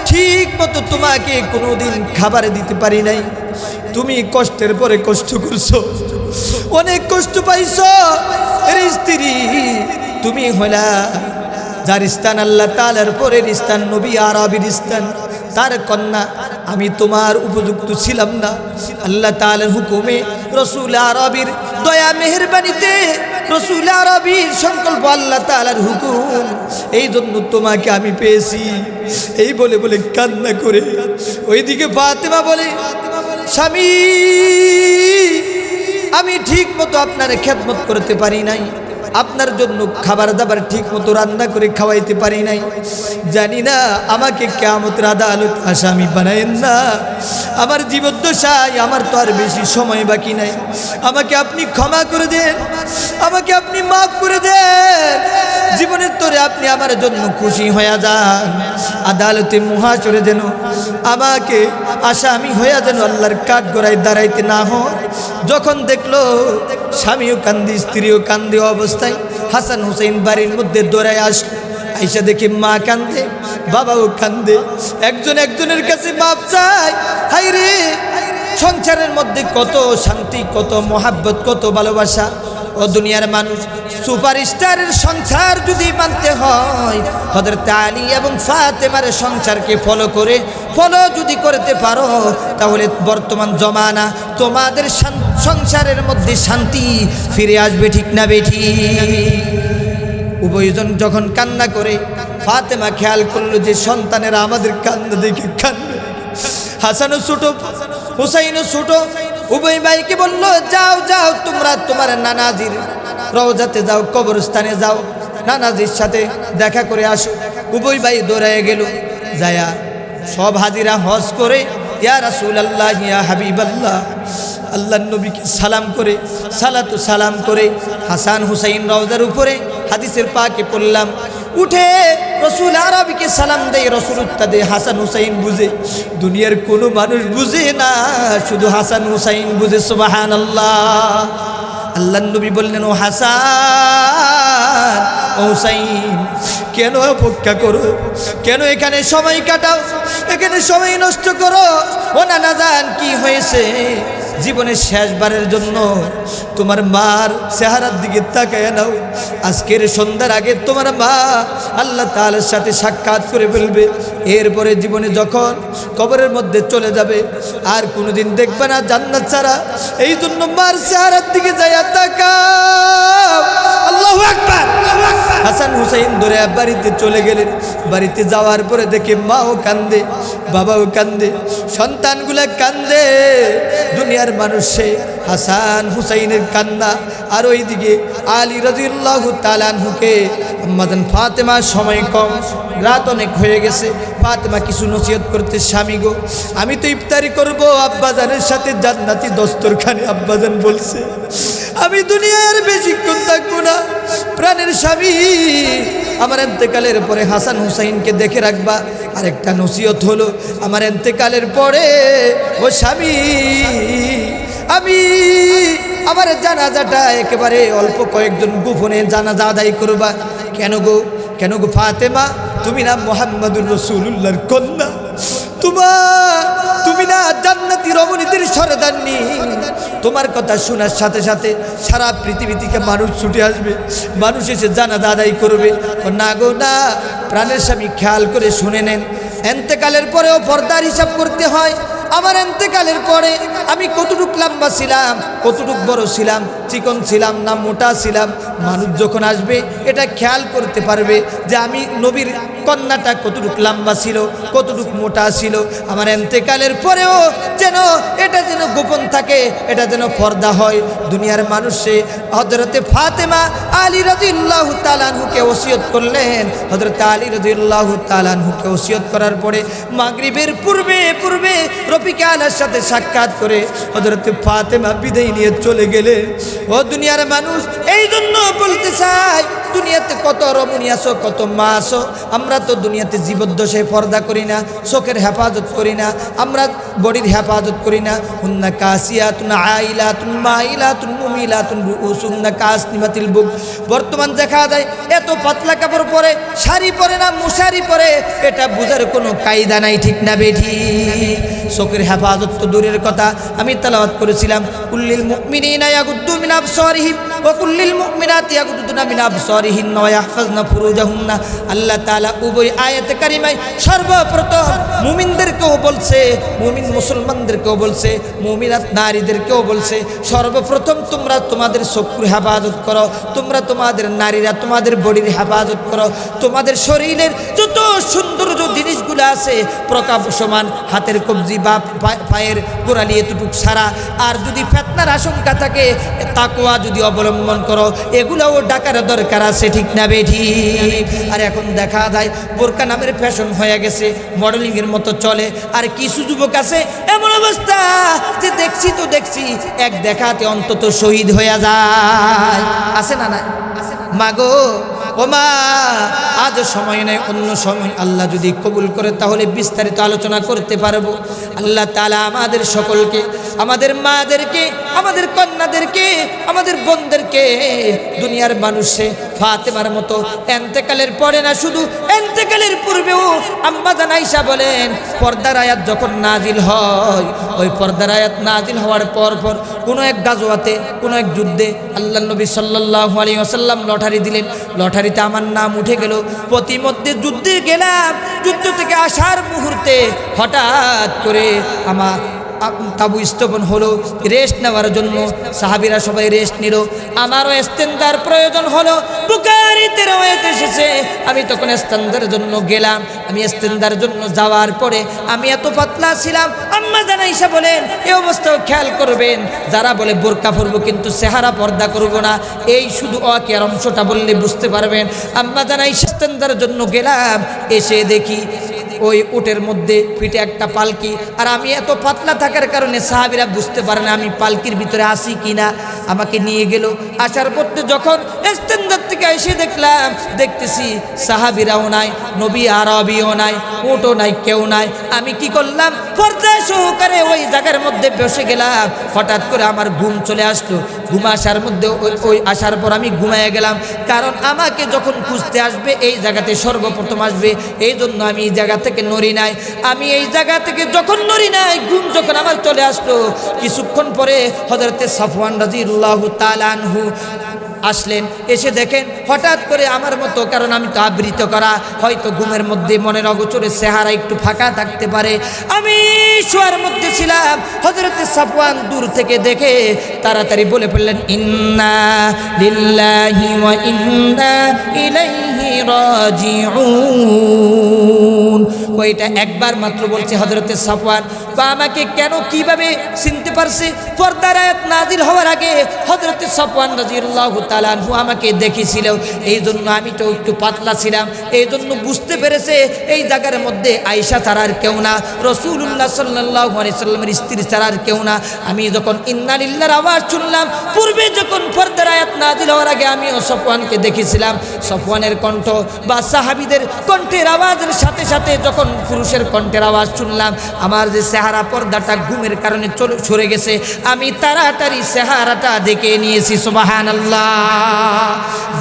ঠিক মতো তোমাকে কোনোদিন খাবার দিতে পারি নাই। তুমি কষ্টের পরে কষ্ট করছো, অনেক কষ্ট পাইছো। এর স্ত্রী, তুমি হইলা যার স্থান আল্লাহ তাআলার পরের স্থান, নবী আরবির স্থান, তার কন্যা। আমি তোমার উপযুক্ত ছিলাম না। আল্লাহ তাআলার হুকুমে, রাসূল আরবির দয়া মেহেরবানিতে, রাসূল আরবির সংকল্প, আল্লাহ তাআলার হুকুম, এই জন্য তোমাকে আমি পেয়েছি। এই বলে বলে কান্না করে ওইদিকে ফাতেমা বলে, স্বামী, আমি ঠিক মতো আপনার খেদমত করতে পারি নাই, আপনার জন্য খাবার দাবার ঠিক মতো রান্না করে খাওয়াইতে পারি নাই। জানি না আমাকে কিয়ামতের আদালত আসামি বানায়েন না। আমার জীবদ্দশায় আমার তো আর বেশি সময় বাকি নাই। আমাকে আপনি ক্ষমা করে দেন, আমাকে আপনি মাফ করে দেন। জীবনের তোরে আপনি আমার জন্য খুশি হয়ে যান। আদালতে মুহাশরে যেন আমাকে আসামি হয়ে যেন আল্লাহর কাঠগড়ায় দাঁড়াইতে না হয়। যখন দেখলো স্বামীও কান্দি, স্ত্রীও কান্দি অবস্থায় হাসান হুসাইন বাড়ির মধ্যে দৌড়ায় আসলো। আইসা দেখে মা কান্দে, বাবাও কান্দে, একজন একজনের কাছে মাপ চায়। হাই রে, সংসারের মধ্যে কত শান্তি, কত মহাব্বত, কত ভালোবাসা। ও দুনিয়ার মানুষ, সুপারস্টারের সংসার যদি মানতে হয়, হযরত আলী এবং ফাতেমার সংসারকে ফলো যদি করতে পারো, তাহলে বর্তমান জমানা তোমাদের সংসারের মধ্যে শান্তি ফিরে আসবে, ঠিক না বেঠি? উভয়জন যখন কান্না করে, ফাতেমা খেয়াল করলো যে সন্তানেরা আমাদের কান্না দেখে কান্দে। হাসানও ছোট, হুসাইনও ছোট। উভয় ভাইকে বলল, যাও যাও, তোমরা তোমার নানাজির রওজাতে যাও, কবরস্থানে যাও, নানাজির সাথে দেখা করে আসো। উভয় ভাই দৌড়ায় গেল। যায়া সব হাজিরা হজ করে, ইয়া রাসূলুল্লাহ, ইয়া হাবিবাল্লাহ, আল্লাহর নবীকে সালাম করে, সালাতু সালাম করে হাসান হুসাইন রওজার উপরে হাদিসের পাকে পড়লাম। উঠে রাসূল আরবিকে সালাম দেয়, রাসূল উত্তর দেয়। হাসান হুসাইন বুঝে, দুনিয়ার কোনো মানুষ বুঝে না, শুধু হাসান হুসাইন বুঝে। সুবহানাল্লাহ। আল্লাহর নবী বললেন, ও হাসান, ও হুসাইন, কেন অপেক্ষা করো? কেন এখানে সময় কাটাও? এখানে সময় নষ্ট করো? ও নানা জান, কি হয়েছে? জীবনের শেষবারের জন্য তোমার মার চেহারার দিকে তাকায় নাও। আজকের সন্ধ্যার আগে তোমার মা আল্লাহ তাআলার সাথে সাক্ষাৎ করে ফেলবে। এরপরে জীবনে যখন কবরের মধ্যে চলে যাবে, আর কোনোদিন দেখবে না জান্নাত ছাড়া। এই জন্য মার চেহারার দিকে যাইয়া তাকাও। আল্লাহু আকবার। হাসান হুসাইন ধরে বাড়িতে চলে গেলেন। বাড়িতে যাওয়ার পরে দেখে মাও কান্দে, বাবাও কান্দে, সন্তানগুলা কান্দে। দুনিয়ার মানুষে হাসান হুসাইনের কান্না, আর ওইদিকে আলী রাদিয়াল্লাহু তাআলা আনহুকে আম্মাজান ফাতেমার সময় কম, রাত অনেক হয়ে গেছে। ফাতেমা কিছু নসিহত করতে, স্বামী গো আমি তো ইফতারি করব আব্বাজানের সাথে জান্নাতি দস্তরখানে। আব্বাজান বলছে আমি দুনিয়ায় আর বেশিক্ষণ থাকবো না, প্রাণের স্বামী আমার এন্তেকালের পরে হাসান হুসাইনকে দেখে রাখবা। আরেকটা নসিহত হলো আমার এন্তেকালের পরে ও স্বামী আমি আমার জানাজাটা একেবারে অল্প কয়েকজন গোপনে জানাজা আদায় করবা। কেন গো কেন গো ফাতেমা, তুমি না মুহাম্মাদুর রাসূলুল্লাহর কন্যা, তুমি না জান্নাতি রমণীদের সরদারনি। তোমার কথা শোনার সাথে সাথে সারা পৃথিবী থেকে মানুষ ছুটে আসবে, মানুষ এসে জানাজা আদায় করবে। না গো না, প্রাণের স্বামী খেয়াল করে শুনে নেন, এন্তেকালের পরেও পর্দার হিসাব করতে হয়। আমার এন্তেকালের পরে আমি কতটুক লম্বা ছিলাম, কতটুক বড় ছিলাম, চিকন ছিলাম না মোটা ছিলাম, মানুষ যখন আসবে এটা খেয়াল করতে পারবে যে আমি নবীর কন্যাটা কতটুক লম্বা ছিল, কতটুক মোটা ছিল। আমার এন্তেকালের পরেও যেন এটা যেন গোপন থাকে, এটা যেন পর্দা হয়। দুনিয়ার মানুষে হযরতে ফাতেমা আলী রাদিয়াল্লাহু তাআলা আনহুকে ওসিয়ত করলেন। হযরতে আলী রাদিয়াল্লাহু তাআলা আনহুকে ওসিয়ত করার পরে মাগরিবের পূর্বে রফিক আলার সাথে সাক্ষাৎ করে হযরতে ফাতেমা বিদায় নিয়ে চলে গেলে। ও দুনিয়ার মানুষ, এই জন্য বলতে চাই দুনিয়াতে কত রমণী আসো, কত মা আসো, আমরা তো দুনিয়াতে জীবদ্দশায় পর্দা করি না, চোখের হেফাজত করি না, আমরা বডির হেফাজত করি না। হুন্না কাসিয়াতুন আইলাতুন মাইলাতুন মুমিলাতুন রুউসুন্না কাসনিমাতিল বুক। বর্তমান দেখা যায় এত পাতলা কাপড় পরে, শাড়ি পরে না মশারি পরে, এটা বুঝার কোনো কায়দা নাই, ঠিক না বেঠি? চোখের হেফাজত তো দূরের কথা, আমি তেলাওয়াত করেছিলাম কুল্লিল মুমিনিনা ইয়াগুদ্দু মিন আবসারিহিম ওয়া কুল্লিল মুমিনাতি ইয়াগুদ্দুনা মিন আবসারিহিন্না ওয়া ইয়াহফাজনা ফুরুজাহুন্না। আল্লাহ তাআলা উভয় আয়াতে কারিমায় সর্বপ্রথম মুমিনদেরকেও বলছে, মুমিন মুসলমানদেরকেও বলছে, মুমিনাত নারীদেরকেও বলছে, সর্বপ্রথম তোমরা তোমাদের চক্ষুর হেফাজত করো, তোমরা তোমাদের নারীরা তোমাদের বডির হেফাজত করো, তোমাদের শরীরের যত সৌন্দর্য জিনিসগুলো আছে প্রকাশমান, হাতের কবজি বা পায়ের গোড়ালি এতটুক সারা। আর যদি ফিতনার আশঙ্কা থাকে তাকওয়া যদি অবলম্বন করো, এগুলোও ডাকার দরকার আছে, ঠিক না বেঠি? আর এখন দেখা যায় বোরকা নামের ফ্যাশন হয়ে গেছে, মডেলিংয়ের মতো চলে। আর কিছু যুবক আছে এমন অবস্থা যে দেখছি এক দেখাতে অন্তত শহীদ হয়ে যায়, আছে না? না মাগো ও মা, আজ সময় নেই, অন্য সময় আল্লাহ যদি কবুল করে তাহলে বিস্তারিত আলোচনা করতে পারবো। আল্লাহ তাআলা আমাদের সকলকে, আমাদের মাদেরকে, আমাদের কন্যাদেরকে, আমাদের বোনদেরকে দুনিয়ার মানুষে ফাতেমার মতো এন্তেকালের পরে না, শুধু এন্তেকালের পূর্বেও আম্মা জান আয়েশা বলেন পর্দার আয়াত যখন নাজিল হয়, ওই পর্দার আয়াত নাজিল হওয়ার পর কোনো এক গাজওয়াতে, কোনো এক যুদ্ধে আল্লাহ নবী সাল্লাল্লাহু আলাইহি ওয়াসাল্লাম লটারি দিলেন। লটারিতে আমার নাম উঠে গেল। প্রতিমধ্যে যুদ্ধে গেলাম, যুদ্ধ থেকে আসার মুহূর্তে হঠাৎ করে আমার তাবু স্থাপন হলো রেস্ট নেওয়ার জন্য। সাহাবীরা সবাই রেস্ট নিল, আমারও ইস্তেনজার প্রয়োজন হলো। বুখারীতে রওয়ায়াত এসেছে, আমি তখন ইস্তেনজার জন্য গেলাম। আমি ইস্তেনজার জন্য যাওয়ার পরে আমি এত পাতলা ছিলাম, আম্মা জান আয়েশা বলেন এই অবস্থাও খেয়াল করবেন, যারা বলে বোরকা পরবো কিন্তু চেহারা পর্দা করব না, এই শুধু ওয়াকিয়ার অংশটা বললে বুঝতে পারবেন। আম্মা জান আয়েশা ইস্তেনজার জন্য গেলাম, এসে দেখি ওই উটের মধ্যে পিঠে একটা পালকি, আর আমি এত পাতলা থাকার কারণে সাহাবীরা বুঝতে পারে না আমি পালকির ভিতরে আসি কিনা। আমাকে নিয়ে গেল। আসার পথে যখন ইস্তেনজার থেকে এসে দেখতেছি সাহাবীরাও নাই, নবী আরবিও নাই, উটও নাই, কেউ নাই। আমি কি করলাম, পর্দা সহকারে ওই জায়গার মধ্যে বসে গেলাম। হঠাৎ করে আমার ঘুম চলে আসলো। ঘুম আসার মধ্যে ওই আসার পর আমি ঘুমাইয়া গেলাম, কারণ আমাকে যখন খুঁজতে আসবে এই জায়গাতে সর্বপ্রথম আসবে, এই জন্য আমি এই জায়গা থেকে নড়ি নাই। আমি এই জায়গা থেকে যখন নড়ি নাই, ঘুম যখন আমার চলে আসলো, কিছুক্ষণ পরে হযরতে সাফওয়ান রাদিয়াল্লাহু তাআলা আনহু আসলেন। এসে দেখেন হঠাৎ করে আমার মতো, কারণ আমি তো আবৃত করা, হয়তো ঘুমের মধ্যে মনের অগোচরে চেহারা একটু ফাঁকা থাকতে পারে, আমি শোয়ার মধ্যে ছিলাম। হযরতে সাফওয়ান দূর থেকে দেখে তাড়াতাড়ি বলে ফেললেন ইন্না লিল্লাহি ওয়া ইন্না ইলাইহি রাজিউন। কয়টা একবার মাত্র বলছে হযরতে সাফওয়ান, আমাকে কেন কিভাবে চিনতে পারছে? পর্দার আয়াত নাজিল হওয়ার আগে হযরত সফওয়ান রাদিয়াল্লাহু তাআলা আনহু আমাকে দেখেছিল, এই জন্য আমি তো একটু পাতলা ছিলাম, এই জন্য বুঝতে পেরেছে এই জায়গার মধ্যে আয়েশা ছাড়া আর কেউ না, রাসূলুল্লাহ সাল্লাল্লাহু আলাইহি সাল্লামের স্ত্রী ছাড়া আর কেউ না। আমি যখন ইন্না লিল্লাহির আওয়াজ শুনলাম, পূর্বে যখন পর্দার আয়াত নাজিল হওয়ার আগে আমিও সফওয়ানকে দেখেছিলাম, সফওয়ানের কণ্ঠ বা সাহাবীদের কণ্ঠের আওয়াজের সাথে সাথে যখন পুরুষের কণ্ঠের আওয়াজ শুনলাম, আমার যে চেহারা পর্দাটা ঘুমের কারণে সরে গেছে, আমি তাড়াতাড়ি চেহারাটা দেখে নিয়েছি। সুবহানাল্লাহ।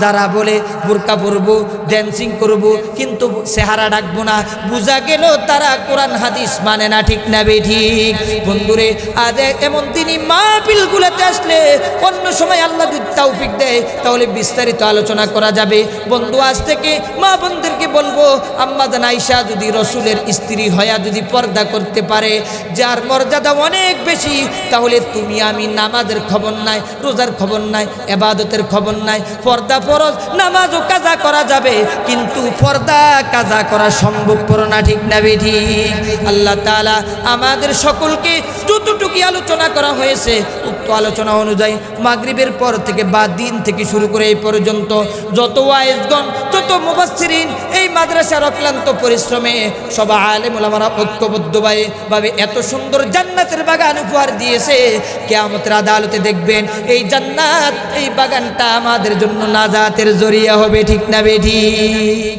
যারা বলে বোরকা পরবো, ড্যান্সিং করব, কিন্তু চেহারা ডাকবো না, বোঝা গেল তারা কোরআন হাদিস মানে না, ঠিক না বেঠিক? বন্ধুরে, আজ এমন তিনি মাহফিলগুলোতে আসলে অন্য সময় আল্লাহ যদি তৌফিক দেয় তাহলে বিস্তারিত আলোচনা করা যাবে। বন্ধু, আজ থেকে মা বোনদেরকে বলবো, আম্মা জান আয়েশা যদি রসুলের স্ত্রী হয়া যদি পর্দা করতে পারে, যার মর্যাদা অনেক বেশি, তাহলে তুমি আমি নামাজের খবর নাই, রোজার খবর নাই, ইবাদতের খবর নাই। পর্দা ফরজ, নামাজও কাজা করা যাবে, কিন্তু পর্দা কাজা করা সম্ভবপর না, ঠিক না বেঠিক? আল্লাহ তাআলা আমাদের সকলকে যতটুকু আলোচনা করা হয়েছে উক্ত আলোচনা অনুযায়ী মাগরিবের পর থেকে বা দিন থেকে শুরু করে এই পর্যন্ত যত ওয়াইজগণ, যত মুফাসসিরিন এই মাদ্রাসার অক্লান্ত পরিশ্রমে সব আলেম ওলামারা ঐক্যবদ্ধভাবে এত সুন্দর জান্নাতের বাগান উপহার দিয়েছে, কিয়ামতের আদালতে দেখবেন এই জান্নাত, এই বাগানটা আমাদের জন্য নাজাতের জরিয়া হবে, ঠিক না বেঠিক?